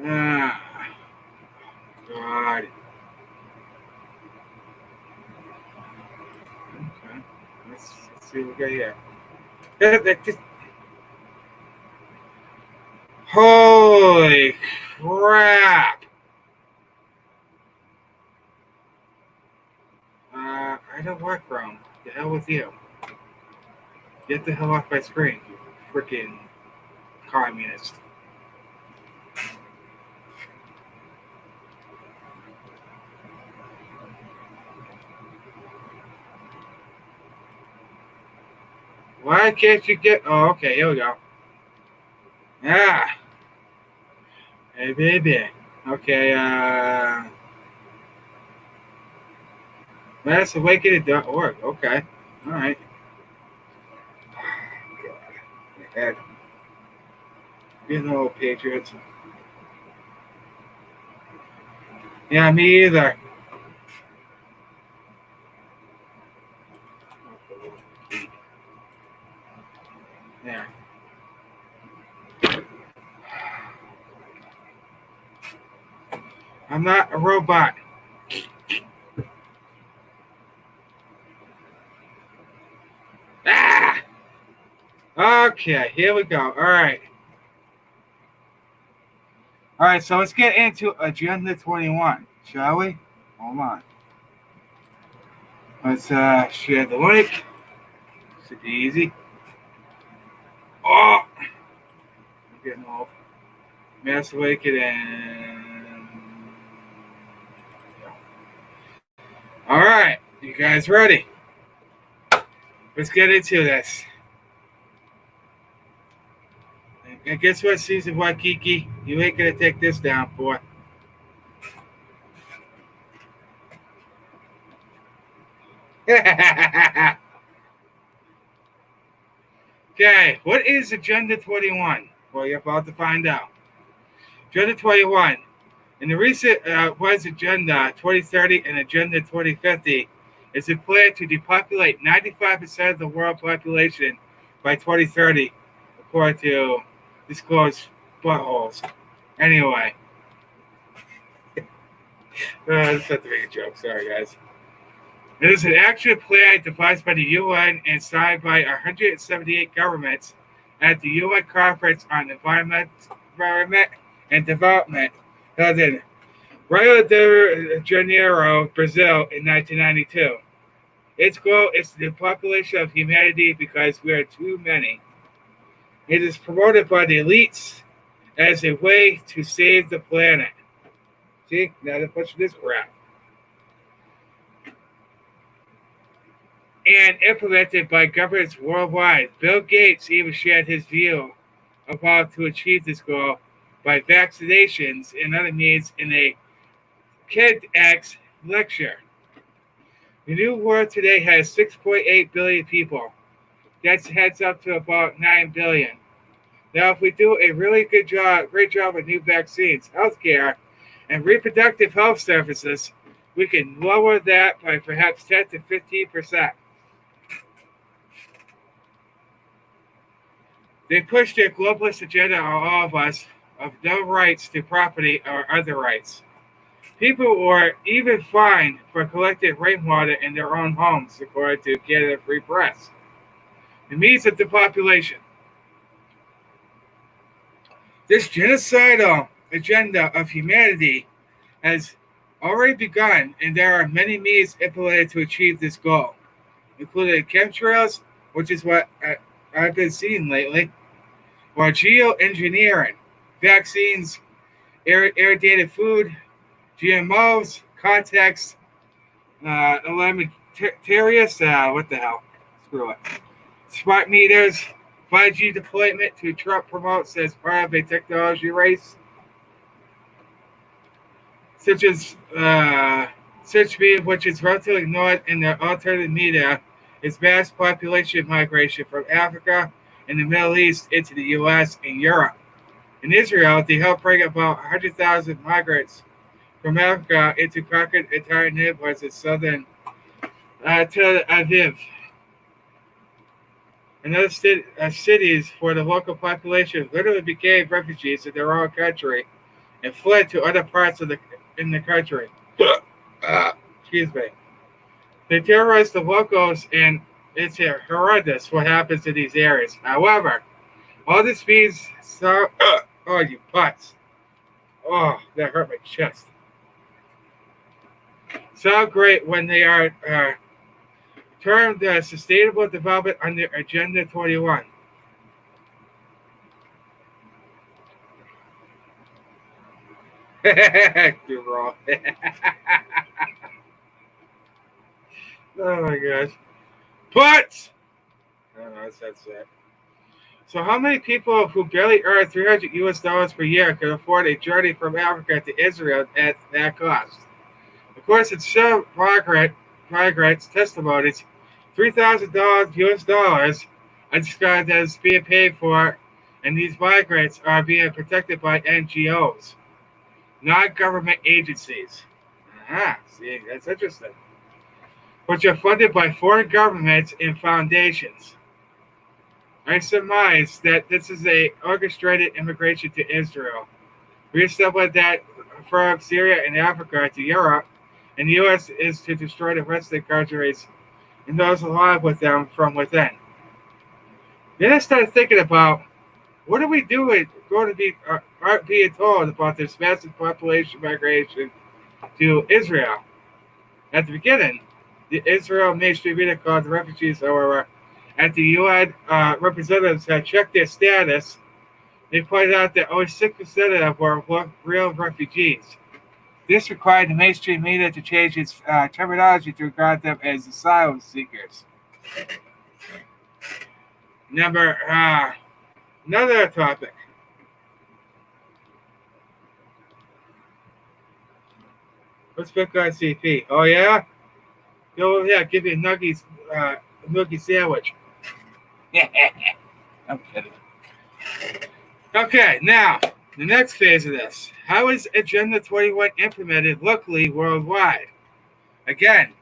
Ah, God. Okay, let's see what we got here. Holy crap! I don't want Chrome. The hell with you. Get the hell off my screen, you freaking communist. Why can't you get? Oh, okay. Here we go. Ah. Hey, baby. Okay. MassAwakening.org. Okay. All right. God. You know, Patriots. Yeah, me either. Yeah. I'm not a robot. Ah! Okay, here we go. All right. All right, so let's get into Agenda 21, shall we? Hold on. Let's share the link. Should be easy. Oh! I'm getting old. Mass Awakening. All right, you guys ready? Let's get into this. And guess what, Season Waikiki? You ain't gonna take this down, boy. Okay, what is Agenda 21? Well, you're about to find out. Agenda 21. In the recent was Agenda 2030 and Agenda 2050 is a plan to depopulate 95% of the world population by 2030, according to disclosed buttholes. Anyway, I just have to make a joke. Sorry, guys. It is an actual plan devised by the UN and signed by 178 governments at the UN Conference on Environment and Development held in Rio de Janeiro, Brazil in 1992. Its goal is the population of humanity because we are too many. It is promoted by the elites as a way to save the planet. See, now they're pushing this crap. And implemented by governments worldwide. Bill Gates even shared his view of how to achieve this goal by vaccinations and other means in a TEDx lecture. The new world today has 6.8 billion people. That heads up to about 9 billion. Now, if we do a really great job with new vaccines, healthcare, and reproductive health services, we can lower that by perhaps 10 to 15%. They push their globalist agenda on all of us of no rights to property or other rights. People were even fined for collecting rainwater in their own homes, according to Canada Free Press. The needs of the population. This genocidal agenda of humanity has already begun, and there are many means implemented to achieve this goal, including chemtrails, which is what I've been seeing lately, or geoengineering, vaccines, irradiated food, GMOs, context, elementarius, what the hell? Screw it. Smart meters, 5G deployment to Trump promotes as part of a technology race, such as such media, which is relatively ignored in the alternative media, is mass population migration from Africa and the Middle East into the U.S. and Europe. In Israel, they helped bring about 100,000 migrants from Africa into conquered entire neighborhoods in southern Tel Aviv. And other cities where the local population literally became refugees in their own country and fled to other parts of the country. Excuse me. They terrorize the locals, and it's horrendous what happens in these areas. However, all this means so. Oh, you butts. Oh, that hurt my chest. Sound great when they are termed sustainable development under Agenda 21. Too raw. Oh my gosh. But I don't know. That's it. So, how many people who barely earn $300 per year can afford a journey from Africa to Israel at that cost? Of course, it's shown migrants' testimonies. $3,000 are described as being paid for, and these migrants are being protected by NGOs, non-government agencies. See, that's interesting. Which are funded by foreign governments and foundations. I surmise that this is a orchestrated immigration to Israel. We established that from Syria and Africa to Europe, and the U.S. is to destroy the rest of the countries and those alive with them from within. Then I started thinking about what are we doing going to be aren't being told about this massive population migration to Israel. At the beginning, the Israel mainstream media called the refugees, however, at the UN representatives had checked their status. They pointed out that only 6% of them were real refugees. This required the mainstream media to change its terminology to regard them as asylum seekers. Another topic. Let's pick on CP. Oh yeah? Go over here, give you a nugget sandwich. I'm kidding. Okay, now, the next phase of this. How is Agenda 21 implemented locally worldwide? Again,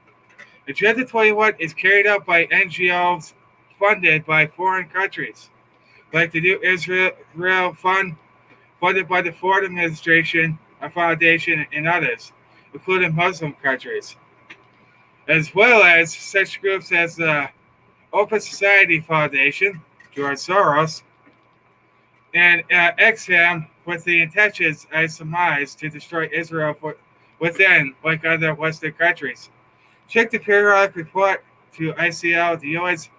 Agenda 21 is carried out by NGOs funded by foreign countries, like the New Israel Fund, funded by the Ford Administration, a foundation, and others, including Muslim countries, as well as such groups as the Open Society Foundation, George Soros, and Exam, with the intentions, I surmise, to destroy Israel within, like other Western countries. Check the periodic report to ICL, the UN's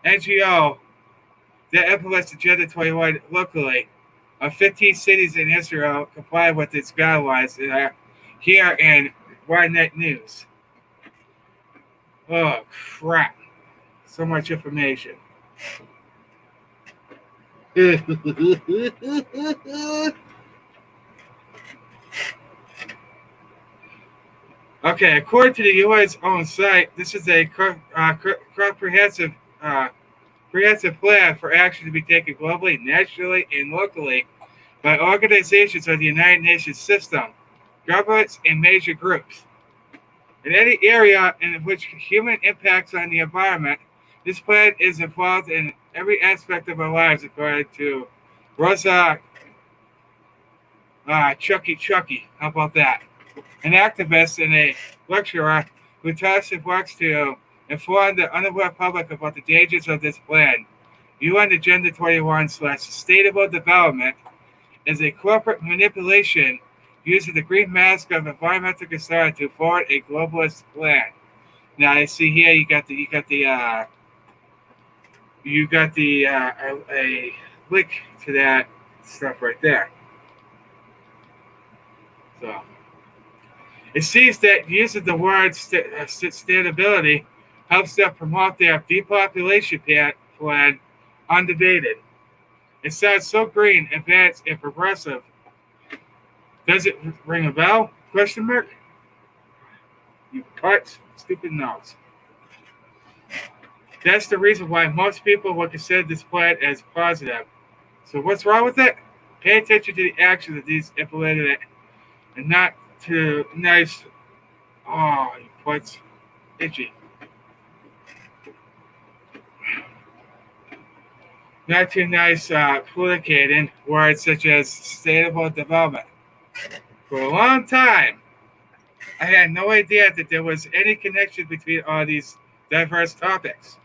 NGO that implements Agenda 21 locally. 15 cities in Israel comply with its guidelines here in YNet News. Oh, crap. So much information. Okay, according to the UN's own site, this is a comprehensive plan for action to be taken globally, nationally, and locally by organizations of the United Nations system, governments, and major groups. In any area in which human impacts on the environment, this plan is involved in every aspect of our lives, according to Rosa Chucky. How about that? An activist and a lecturer who tirelessly works to inform the unaware public about the dangers of this plan. UN Agenda 21/Sustainable Development is a corporate manipulation using the green mask of environmental concern to forward a globalist plan. Now I see here you got a link to that stuff right there. So it seems that using the word sustainability helps them promote their depopulation plan undebated. It sounds so green, advanced, and progressive. Does it ring a bell? Question mark? You putz, stupid nose. That's the reason why most people would consider this plan as positive. So what's wrong with it? Pay attention to the actions of these implemented it, and not to nice. Oh, you putz, itchy. Not too nice politicating words such as sustainable development. For a long time, I had no idea that there was any connection between all these diverse topics.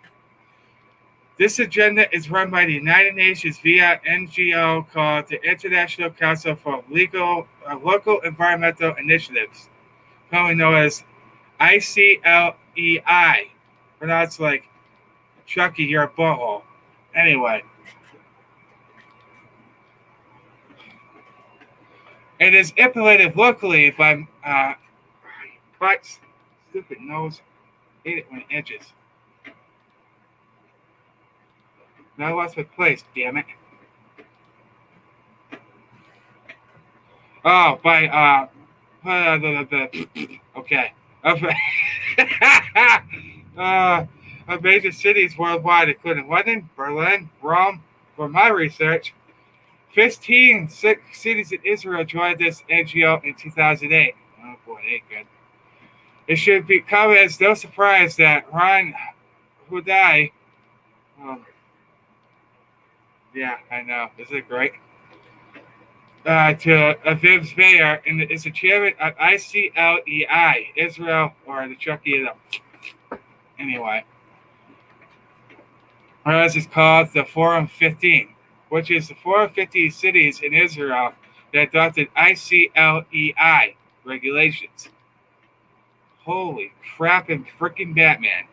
This agenda is run by the United Nations via NGO called the International Council for Local Environmental Initiatives, commonly known as ICLEI, pronounced like Chucky, you're a butthole. Anyway. It is implemented locally by putz, stupid nose, hate it when it itches. Now what's with place, damn it. Oh, by okay. Of major cities worldwide, including London, Berlin, Rome. For my research, 15 cities in Israel joined this NGO in 2008. Oh boy, they ain't good. It should come as no surprise that Ron Hudai, yeah, I know, isn't it great? To Aviv's mayor and is the chairman of ICLEI, Israel, or the Chucky. Anyway, or as it's called, the Forum 15, which is the Forum 50 cities in Israel that adopted ICLEI regulations. Holy crap and freaking Batman.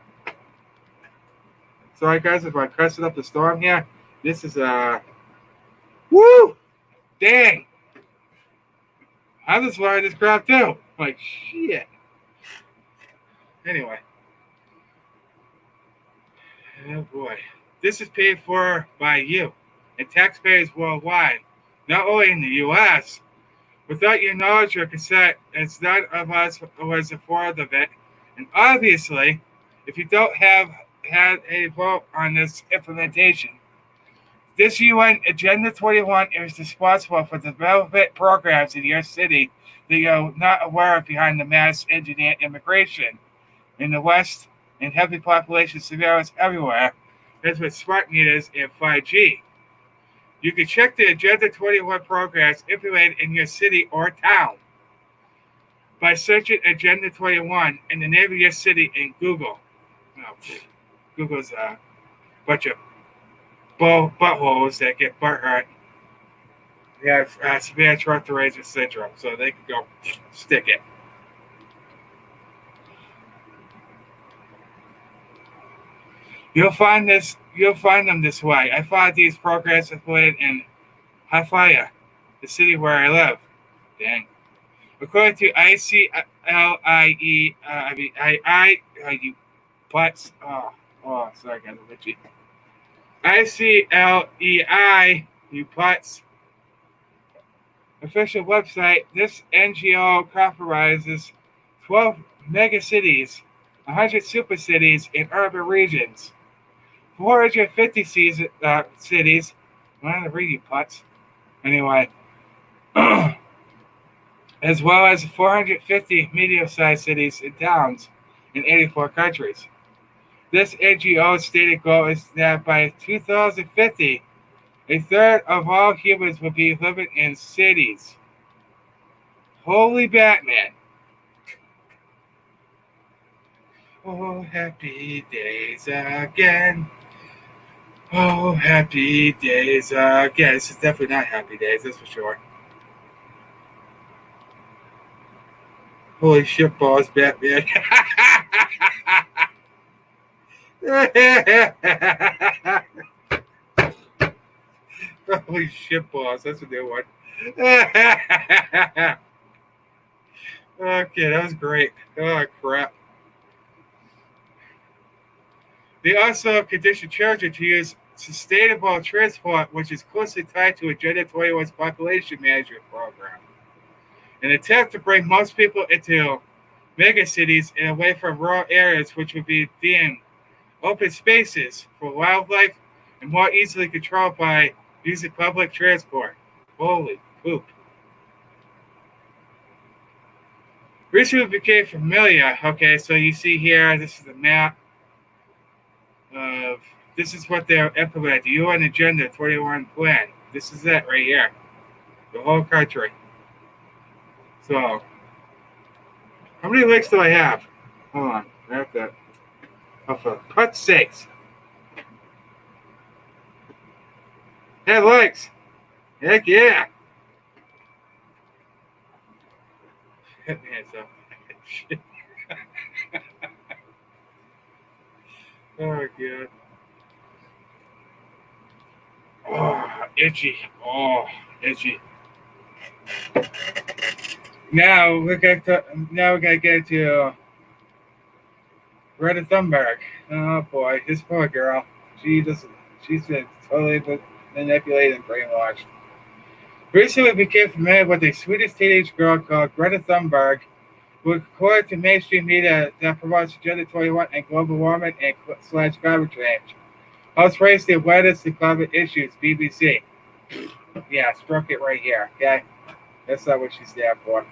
Sorry guys if I'm cussing up the storm here. This is woo! Dang! I just wanted this crap too. Like shit. Anyway. Oh boy. This is paid for by you and taxpayers worldwide, not only in the US. Without your knowledge or consent, it's none of us was informed of it. And obviously, if you don't have had a vote on this implementation, this UN Agenda 21 is responsible for development programs in your city that you're not aware of behind the mass engineered immigration in the West and heavy population scenarios everywhere, as with smart meters and 5G. You can check the Agenda 21 programs implemented in your city or town by searching Agenda 21 in the name of your city in Google. Oh, Google's a bunch of buttholes that get butt hurt. They have severe Tourette syndrome, so they can go stick it. You'll find them this way. I found these programs implemented in Haifa, the city where I live. Dang. According to ICLIE, you butts. Oh, sorry, guys, I'm itchy. ICLEI, you butts. Official website. This NGO comprises 12 mega cities, 100 super cities, and urban regions. 450 cities. I want to read you putts. Anyway, as well as 450 medium-sized cities and towns in 84 countries. This NGO's stated goal is that by 2050, a third of all humans will be living in cities. Holy Batman. Oh, happy days again. Oh, happy days again. This is definitely not happy days, that's for sure. Holy shit balls, Batman. Holy shit balls, that's a new one. Okay, that was great. Oh, crap. They also have conditioned children to use sustainable transport, which is closely tied to Agenda 21's population management program. An attempt to bring most people into mega cities and away from rural areas, which would be deemed open spaces for wildlife and more easily controlled by using public transport. Holy poop. Recently became familiar. Okay, so you see here, this is a map of, this is what they're implementing, the UN Agenda 21 plan. This is it right here. The whole country. So, how many links do I have? Hold on, I have to, oh, for God's sakes. Hey, links! Heck yeah! Hit me hands up. Shit. Oh, God. Oh, itchy. Oh, itchy. Now we're gonna get to Greta Thunberg. Oh boy, this poor girl. She doesn't. She's been totally manipulated and brainwashed. Recently, we became familiar with a Swedish teenage girl called Greta Thunberg, who, according to mainstream media that promotes Agenda 21 and global warming and slash climate change, helps raise the awareness to climate issues. BBC. Yeah, struck it right here. Okay, that's not what she's there for.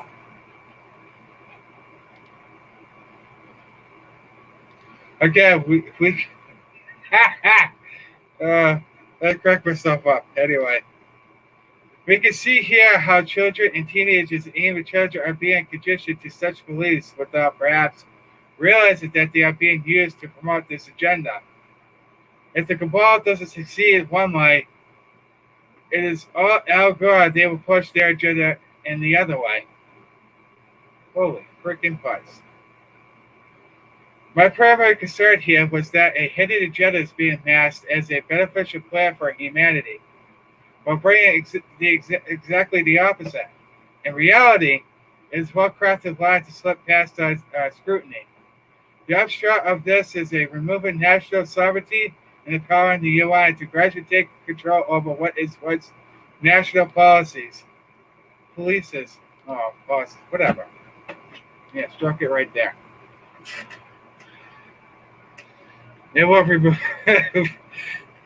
Again, we I cracked myself up. Anyway, we can see here how children and teenagers and even children are being conditioned to such beliefs without perhaps realizing that they are being used to promote this agenda. If the cabal doesn't succeed one way, it is all Al Gore they will push their agenda in the other way. Holy freaking butts. My primary concern here was that a hidden agenda is being masked as a beneficial plan for humanity, while bringing exactly the opposite. In reality, it is a well-crafted lie to slip past our scrutiny. The upshot of this is a removing national sovereignty and empowering the UN to gradually take control over what is once national policies. Policies. Oh, policies. Whatever. Yeah, struck it right there. It will remove.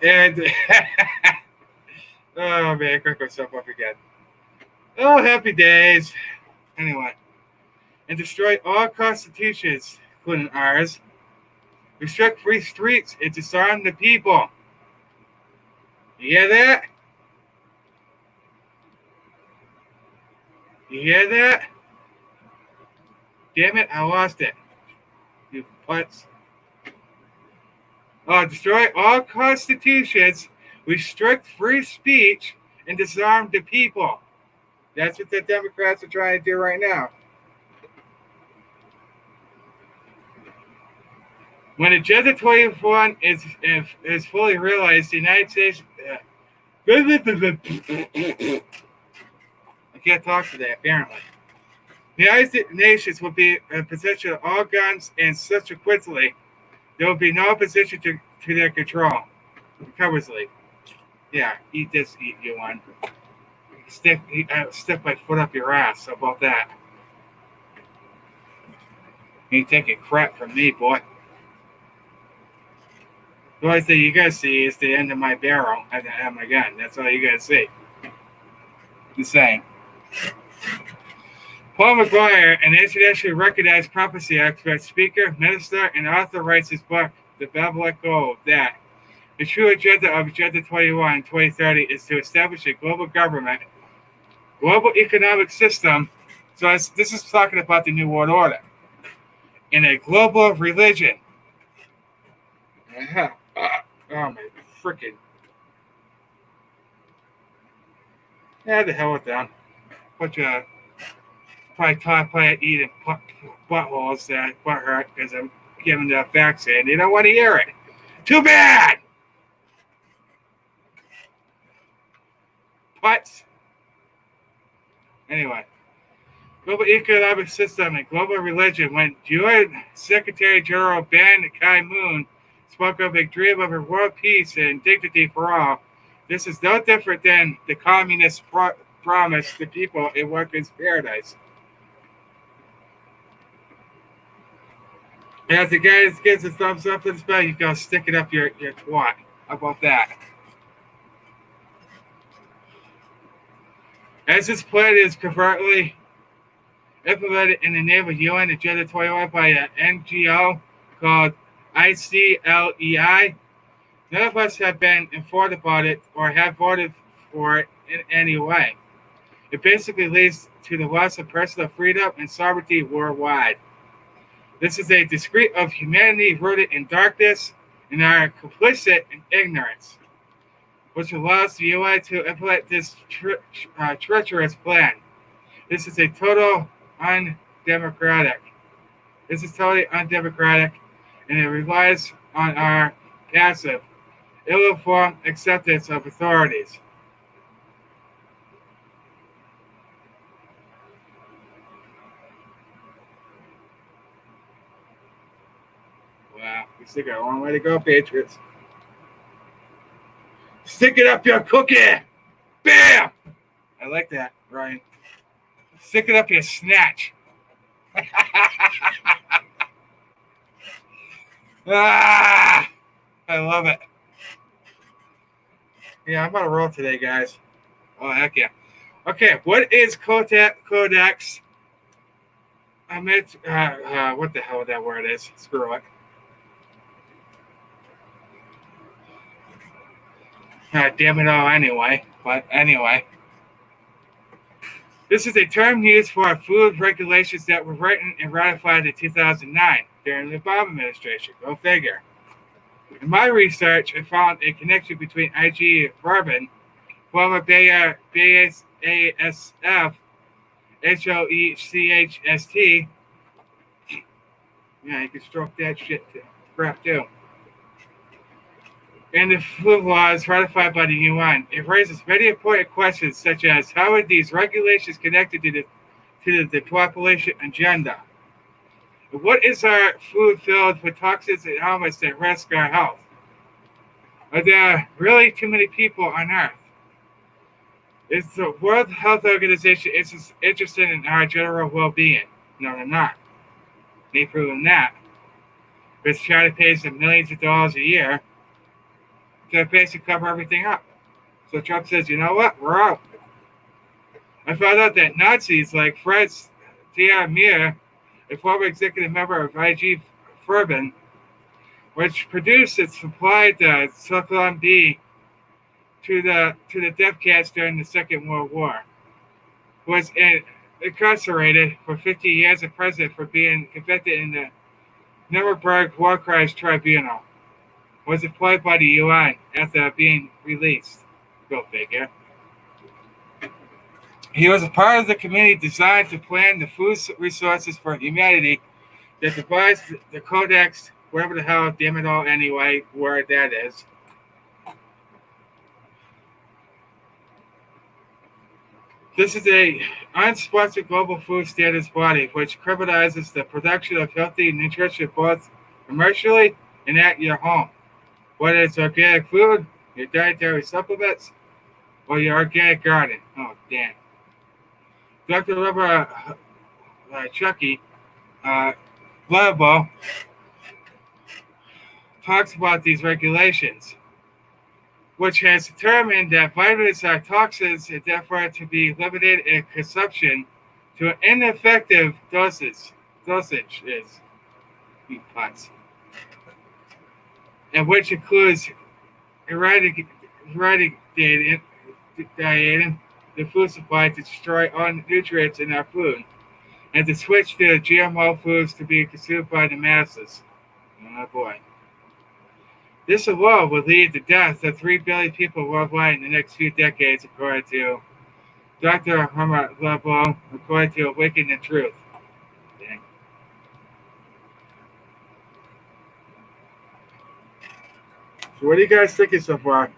And. Oh, man, I cracked myself up again. Oh, happy days. Anyway. And destroy all constitutions, including ours. Restrict free streets and disarm the people. You hear that? You hear that? Damn it, I lost it. You putz. Destroy all constitutions, restrict free speech, and disarm the people. That's what the Democrats are trying to do right now. When Agenda 21 is fully realized, the United States... I can't talk today, apparently. The United Nations will be in possession of all guns, and subsequently, there will be no opposition to their control. Cowardly. Yeah, eat this, eat you one. Stick my foot up your ass. How about that? You ain't taking crap from me, boy. The only thing you gotta see is the end of my barrel and the end of my gun. That's all you gotta see. Just saying. Paul McGuire, an internationally recognized prophecy expert, speaker, minister, and author, writes his book, The Babylonic Gold, that the true agenda of Agenda 21 2030 is to establish a global government, global economic system. So this is talking about the New World Order, and a global religion. Oh my freaking. Yeah, the hell with them. Bunch of probably eating buttholes that butt hurt because I'm giving the vaccine. They don't want to hear it. Too bad! Putts. Anyway. Global economic system and global religion. When UN Secretary General Ban Ki-moon spoke of a dream of a world peace and dignity for all, this is no different than the communist promise to people in workers' paradise. And if the guy gives a thumbs up to this bell, you go stick it up your twat. How about that? As this plan is covertly implemented in the name of UN Agenda 21 by an NGO called ICLEI, none of us have been informed about it or have voted for it in any way. It basically leads to the loss of personal freedom and sovereignty worldwide. This is a discrete of humanity rooted in darkness and are complicit in ignorance, which allows the UN to implement this treacherous plan. This is totally undemocratic, and it relies on our passive, ill-informed acceptance of authorities. Wow, we still got a long way to go, Patriots. Stick it up your cookie. Bam! I like that, Ryan. Stick it up your snatch. Ah, I love it. Yeah, I'm on a roll today, guys. Oh, heck yeah. Okay, what is Codex? I meant, what the hell that word is? Screw it. Damn it all anyway. But anyway. This is a term used for food regulations that were written and ratified in 2009 during the Obama administration. Go figure. In my research, I found a connection between IG Farben, former BASF, HOECHST. Yeah, you can stroke that shit crap too. And the food laws ratified by the UN. It raises many important questions, such as how are these regulations connected to the depopulation agenda? What is our food filled with toxins and elements that risk our health? Are there really too many people on Earth? Is the World Health Organization interested in our general well-being? No, they're not. They've proven that. But China pays them millions of dollars a year to basically cover everything up. So Trump says, you know what? We're out. I found out that Nazis like Fritz Diamir, a former executive member of IG Farben, which produced and supplied the Zyklon B to the death camps during the Second World War, was incarcerated for 50 years in prison for being convicted in the Nuremberg War Crimes Tribunal. Was employed by the UN after being released. Go figure. He was a part of the committee designed to plan the food resources for humanity that devised the Codex, whatever the hell, damn it all anyway, word that is. This is a unsponsored global food standards body which criminalizes the production of healthy nutrition both commercially and at your home. Whether it's organic food, your dietary supplements, or your organic garden. Oh, damn. Dr. Robert Chucky Global talks about these regulations, which has determined that vitamins are toxins and therefore to be limited in consumption to an ineffective dosage is putts. And which includes eradicating the food supply to destroy all nutrients in our food, and to switch to GMO foods to be consumed by the masses. Oh boy. This alone will lead to the death of 3 billion people worldwide in the next few decades, according to Dr. Herman Lebo, according to Awakening the Truth. Dang. So what are you guys thinking so far?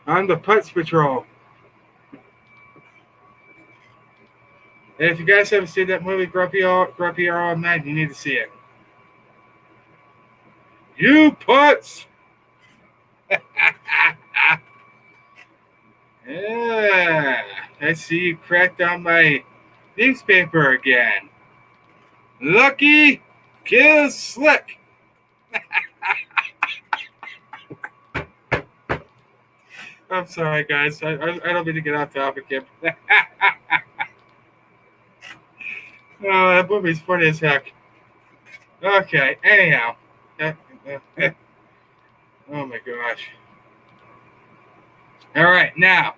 On the Putz Patrol. And if you guys haven't seen that movie, Grumpy Old Man, you need to see it. You putz! Yeah, I see you cracked on my newspaper again. Lucky kills Slick. I'm sorry, guys. I don't mean to get off topic here. Oh, that movie's funny as heck. Okay, anyhow. Oh my gosh. All right, now.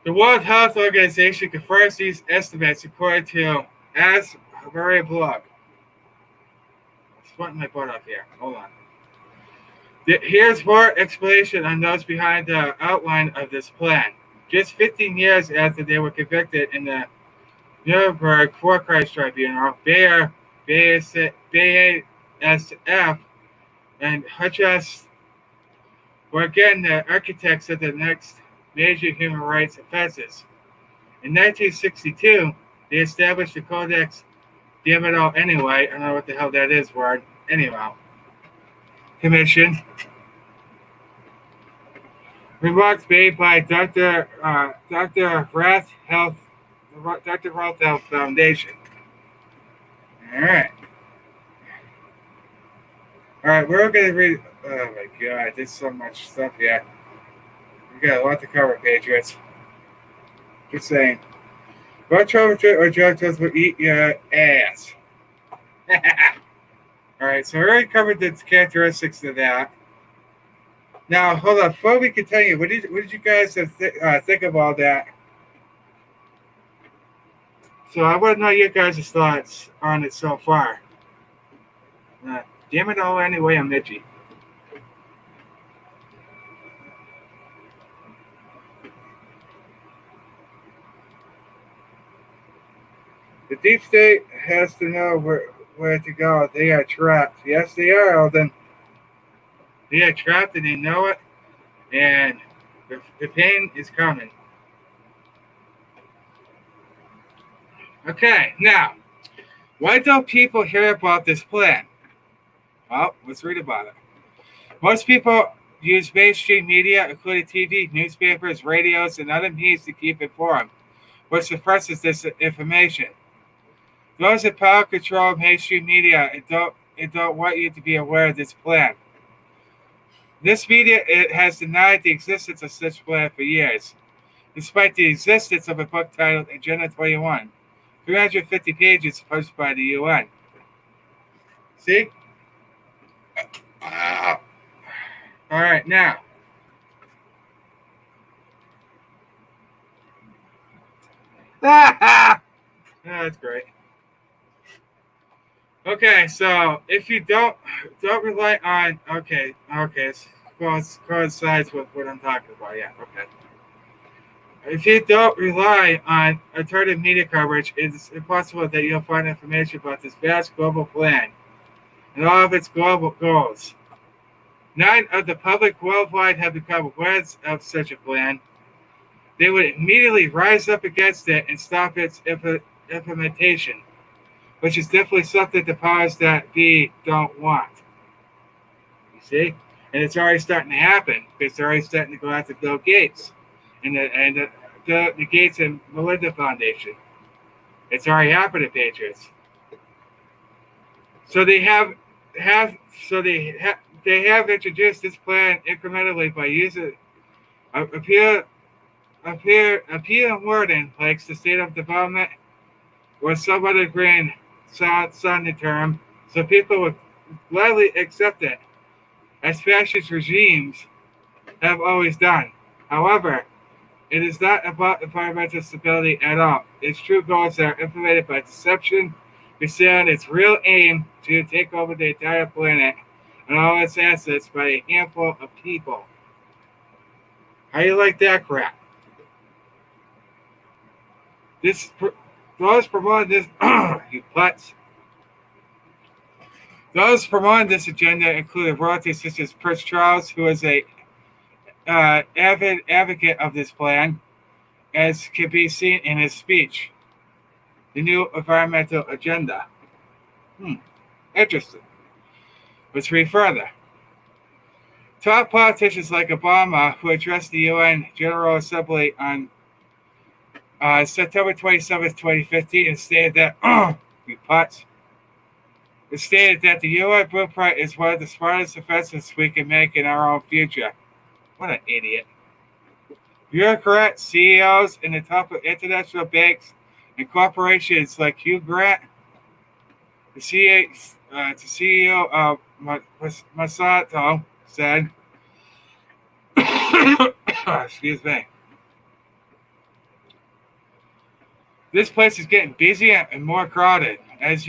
The World Health Organization confirms these estimates according to Asbury Blog. I'm sweating my butt up here. Hold on. Here's more explanation on those behind the outline of this plan. Just 15 years after they were convicted in the Nuremberg War Crimes Tribunal, BASF and HS were again the architects of the next major human rights offenses. In 1962, they established the Codex Damn it all anyway. I don't know what the hell that is, word. Anyhow. Commission. Remarks made by Dr. Rath Health Foundation. All right. All right, we're going to read. Oh my God, there's so much stuff here. We got a lot to cover, Patriots. Just saying. What or drug tests will eat your ass? All right, so we already covered the characteristics of that. Now, hold on. Before we continue, what did you guys think of all that? So I want to know your guys' thoughts on it so far. Damn it all anyway, I'm itchy. The deep state has to know where to go. They are trapped. Yes, they are, Alden. They are trapped and they know it. And the pain is coming. Okay, now, why don't people hear about this plan? Well, let's read about it. Most people use mainstream media, including TV, newspapers, radios, and other means to keep informed, which suppresses this information. Those in power control mainstream media and don't want you to be aware of this plan. This media has denied the existence of such plan for years, despite the existence of a book titled Agenda 21, 350 pages published by the UN. See? All right, now. That's great. Okay, so if you don't rely on coincides with what I'm talking about. Yeah, okay. If you don't rely on alternative media coverage, it's impossible that you'll find information about this vast global plan and all of its global goals. 9 of the public worldwide have become aware of such a plan. They would immediately rise up against it and stop its implementation, which is definitely something the powers that be don't want. You see? And it's already starting to happen because they're already starting to go after Bill Gates and the Gates and Melinda Foundation. It's already happening, Patriots. So they have introduced this plan incrementally by using appeal wording like sustainable development or some other grand sounding term, so people would gladly accept it, as fascist regimes have always done. However, it is not about environmental stability at all. Its true goals are implemented by deception, concealing its real aim to take over the entire planet and all its assets by a handful of people. How you like that crap? Those promoting this, you putz. Those promoting this agenda include royalties such as Prince Charles, who is a avid advocate of this plan, as can be seen in his speech, the new environmental agenda. Interesting. Let's read further. Top politicians like Obama, who addressed the UN General Assembly on September 27, 2015, and stated that, you putz, it stated that the UN blueprint is one of the smartest investments we can make in our own future. What an idiot. Bureaucrats, CEOs, and the top of international banks and corporations like Hugh Grant, the CEO of Monsanto, said, excuse me, this place is getting busier and more crowded. As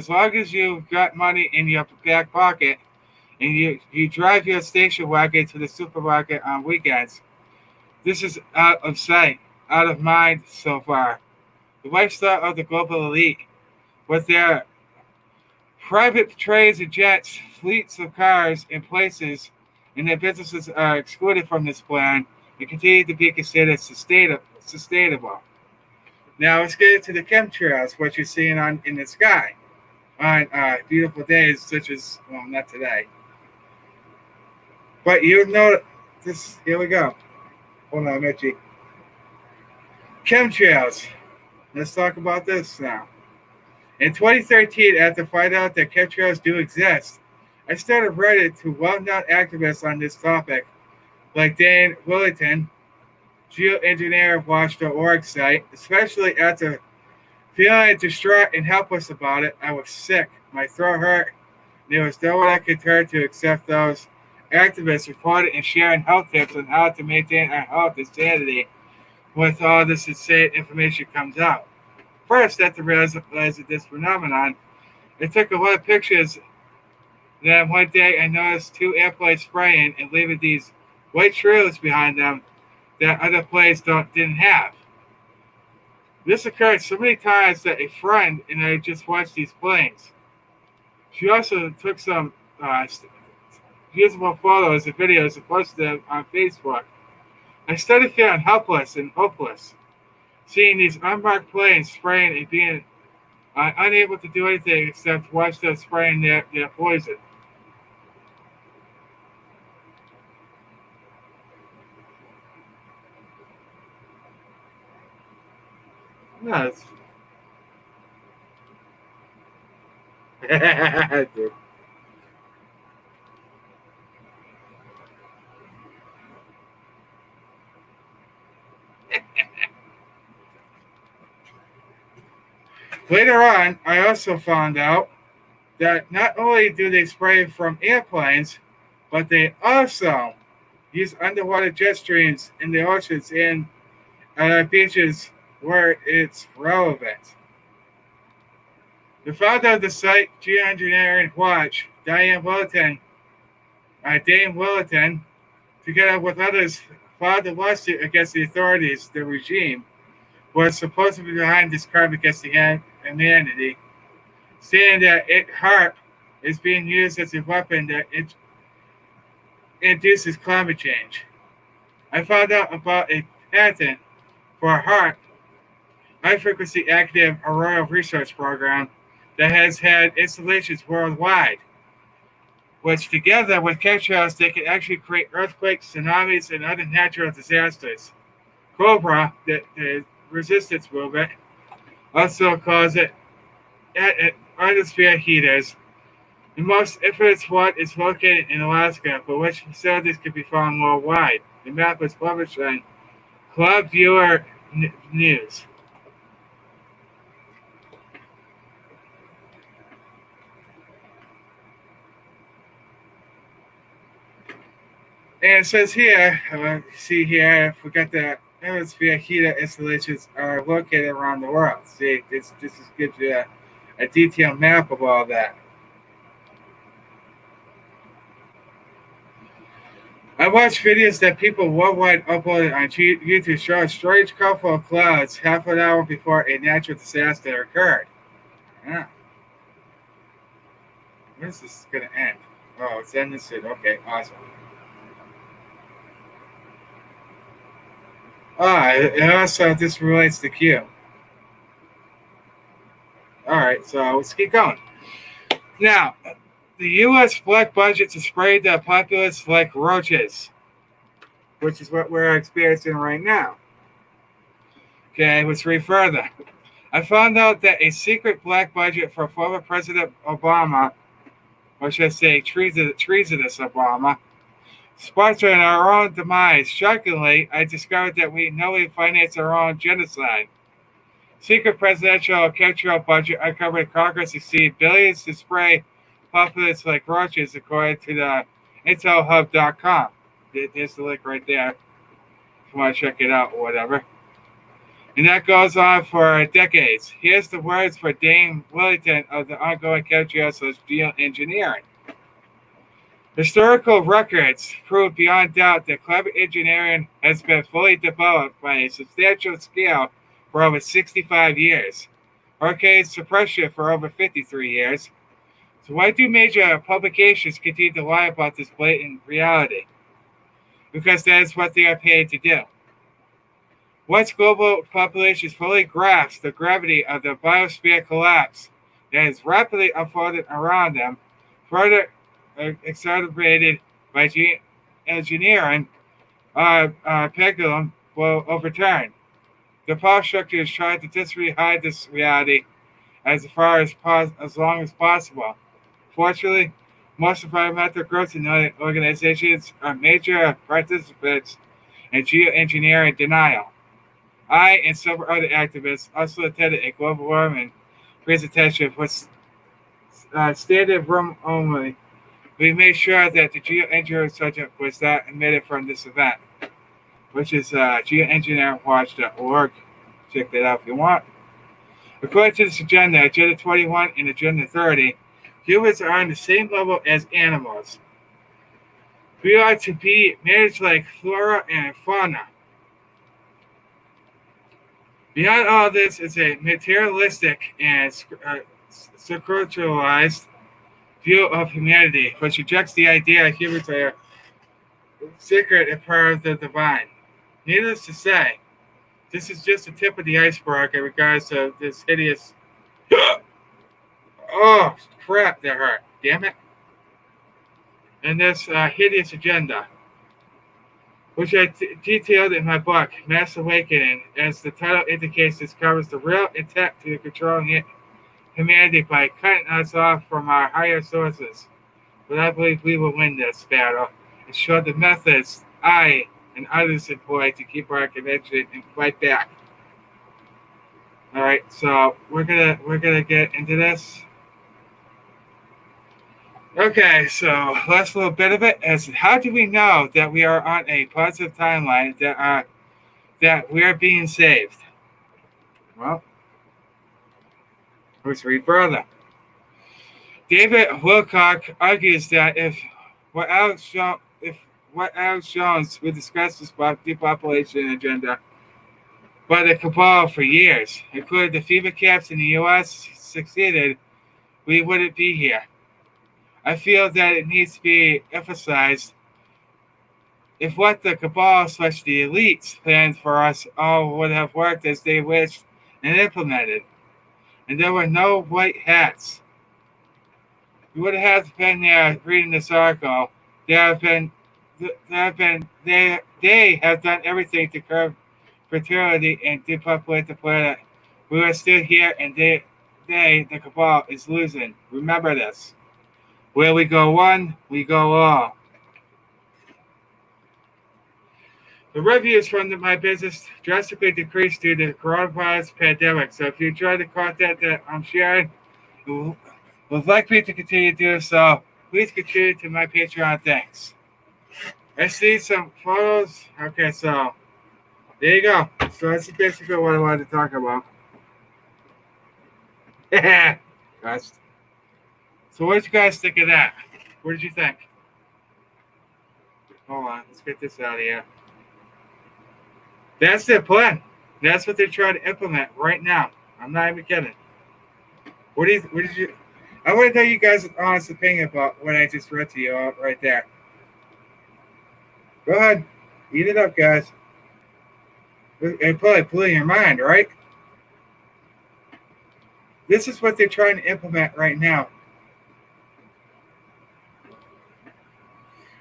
long as you've got money in your back pocket and you drive your station wagon to the supermarket on weekends, this is out of sight, out of mind so far. The lifestyle of the global elite, with their private trains and jets, fleets of cars and places, and their businesses are excluded from this plan and continue to be considered sustainable. Now let's get into the chemtrails, what you're seeing in the sky on beautiful days such as, well, not today. But you know this. Here we go. Hold on, Mitchie. Chemtrails. Let's talk about this now. In 2013, after finding out that chemtrails do exist, I started Reddit to well-known activists on this topic, like Dan Willington, geoengineerwatch.org site, especially after feeling distraught and helpless about it. I was sick. My throat hurt. And there was no one I could turn to except those activists reporting and sharing health tips on how to maintain our health and sanity with all this insane information comes out. First, after realizing this phenomenon, I took a lot of pictures. Then one day I noticed two airplanes spraying and leaving these white trails behind them that other planes didn't have. This occurred so many times that a friend and I just watched these planes. She also took some usable photos and videos and posted them on Facebook. I started feeling helpless and hopeless, seeing these unmarked planes spraying and being unable to do anything except watch them spraying their poison. Yes. Dude. Later on, I also found out that not only do they spray from airplanes, but they also use underwater jet streams in the oceans and beaches where it's relevant. The founder of the site, Geoengineering Watch, Dane Willington, together with others, filed a lawsuit against the authorities. The regime was supposedly behind this crime against humanity, saying that HAARP is being used as a weapon that it induces climate change. I found out about a patent for HAARP, High Frequency Active Auroral Research Program, that has had installations worldwide, which together with chemtrails, they can actually create earthquakes, tsunamis, and other natural disasters. Cobra, the resistance movement, also calls it atmosphere heaters. The most infamous one is located in Alaska, but which facilities can be found worldwide. The map was published on Club Viewer News. And it says here, see here, I forgot that atmosphere heater installations are located around the world. See, this gives you a detailed map of all that. I watched videos that people worldwide uploaded on YouTube showing strange colorful clouds half an hour before a natural disaster occurred. Yeah. When is this going to end? Oh, it's ending soon. Okay, awesome. And also this relates to Q. Alright, so let's keep going. Now, the U.S. black budget to spray the populace like roaches, which is what we're experiencing right now. Okay, let's read further. I found out that a secret black budget for former President Obama, or should I say treasonous Obama, sponsoring our own demise. Shockingly, I discovered that we knowingly finance our own genocide. Secret presidential chemtrail budget uncovered Congress received billions to spray populace like roaches, according to the intelhub.com. There's the link right there if you want to check it out or whatever. And that goes on for decades. Here's the words for Dane Willington of the ongoing chemtrails geoengineering. Historical records prove beyond doubt that climate engineering has been fully developed by a substantial scale for over 65 years. Hurricane suppression for over 53 years. So why do major publications continue to lie about this blatant reality? Because that is what they are paid to do. Once global populations fully grasp the gravity of the biosphere collapse that is rapidly unfolding around them, further exacerbated by geoengineering pendulum will overturn. The power structure is trying to discreetly hide this reality as far as long as possible. Fortunately, most environmental groups and organizations are major participants in geoengineering denial. I and several other activists also attended a global warming presentation with standing room only. We made sure that the geoengineering subject was not omitted from this event, which is geoengineeringwatch.org. Check that out if you want. According to this agenda, Agenda 21 and Agenda 30, humans are on the same level as animals. We are to be managed like flora and fauna. Beyond all this is a materialistic and secularized view of humanity, which rejects the idea humans are sacred and part of the divine. Needless to say, this is just the tip of the iceberg in regards to this hideous. Oh, crap, that hurt. Damn it. And this hideous agenda, which I detailed in my book, Mass Awakening. As the title indicates, this covers the real intent to control humanity by cutting us off from our higher sources. But I believe we will win this battle and show the methods I and others employ to keep our connection and fight back. All right, so we're gonna get into this. Okay, so last little bit of it is, how do we know that we are on a positive timeline, that we are being saved? Well, let's read further. David Wilcock argues that if what Alex Jones will discuss this depopulation agenda by the cabal for years, including the FEMA camps in the U.S., succeeded, we wouldn't be here. I feel that it needs to be emphasized, if what the cabal / the elites planned for us all would have worked as they wished and implemented, and there were no white hats, you would have been there reading this article. They have done everything to curb fertility and depopulate the planet. We are still here, and the cabal, is losing. Remember this. Where we go one, we go all. The revenues from my business drastically decreased due to the coronavirus pandemic. So if you enjoy the content that I'm sharing, you would like me to continue to do so, please contribute to my Patreon. Thanks. I see some photos. Okay, so there you go. So that's basically what I wanted to talk about. Gosh. So what did you guys think of that? What did you think? Hold on, let's get this out of here. That's their plan. That's what they're trying to implement right now. I'm not even kidding. What did you? I want to know you guys' honest opinion about what I just read to you right there. Go ahead, eat it up, guys. It probably blew your mind, right? This is what they're trying to implement right now.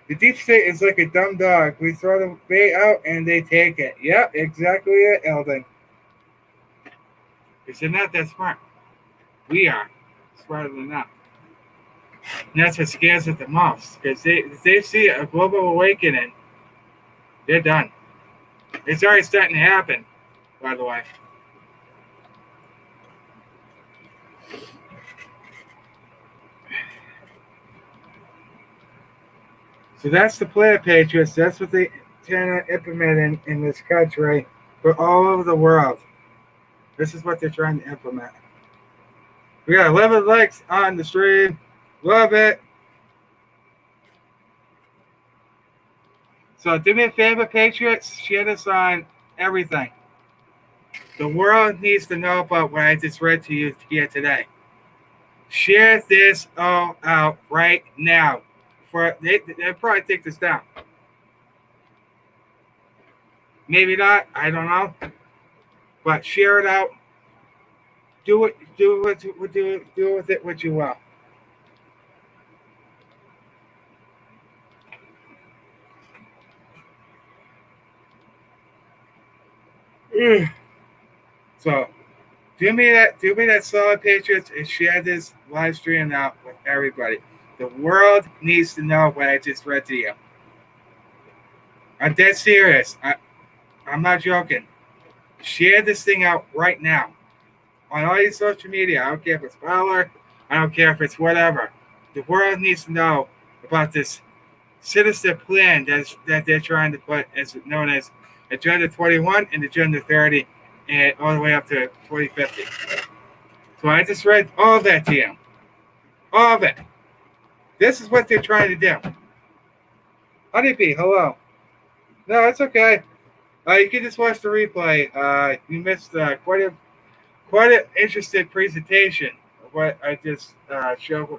The deep state is like a dumb dog. We throw the bait out and they take it. Yep, exactly it, Eldon. Because they're not that smart. We are smarter than them. And that's what scares them the most. Because they see a global awakening, they're done. It's already starting to happen, by the way. So that's the plan, Patriots. That's what they tend to implement in this country, but all over the world. This is what they're trying to implement. We got 11 likes on the stream. Love it. So do me a favor, Patriots. Share this on everything. The world needs to know about what I just read to you here today. Share this all out right now. They'll probably take this down. Maybe not. I don't know. But share it out. Do with it what you will. So do me that solid, Patriots, and share this live stream out with everybody. The world needs to know what I just read to you. I'm dead serious. I'm not joking. Share this thing out right now on all your social media. I don't care if it's Parler. I don't care if it's whatever. The world needs to know about this sinister plan that they're trying to put, as known as Agenda 21 and Agenda 30, and all the way up to 2050. So I just read all of that to you. All of it. This is what they're trying to do. Honeybee, hello. No, it's okay. You can just watch the replay. You missed quite an interesting presentation of what I just showed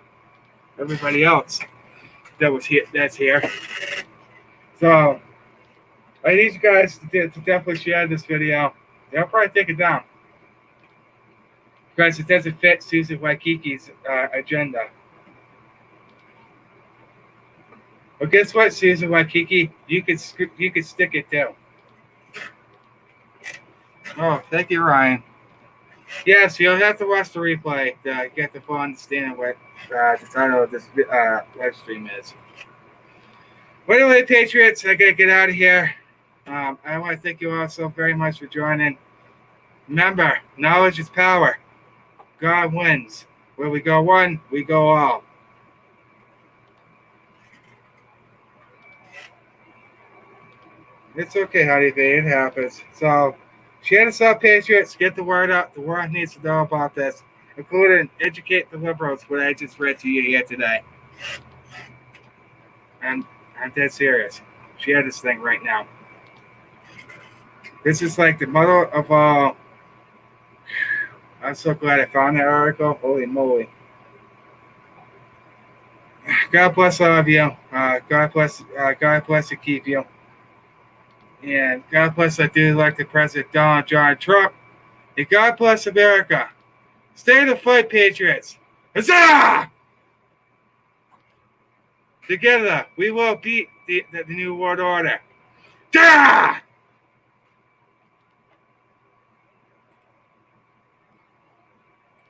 everybody else that was here. That's here. So I need you guys to definitely share this video. They'll probably take it down because it doesn't fit Susan Waikiki's agenda. Well, guess what, Susan Waikiki? You could stick it too. Oh, thank you, Ryan. Yes, you'll have to watch the replay to get the full understanding what the title of this live stream is. But anyway, Patriots, I gotta get out of here. I want to thank you all so very much for joining. Remember, knowledge is power. God wins. Where we go one, we go all. It's okay, Honeybee. It happens. So, share this out, Patriots. Get the word out. The world needs to know about this, including educate the liberals, what I just read to you here today. And I'm dead serious. Share this thing right now. This is like the mother of all. I'm so glad I found that article. Holy moly. God bless all of you. God bless and keep you. And God bless our dude elected President Donald John Trump. And God bless America. Stay the fight, Patriots. Huzzah! Together, we will beat the New World Order. Da!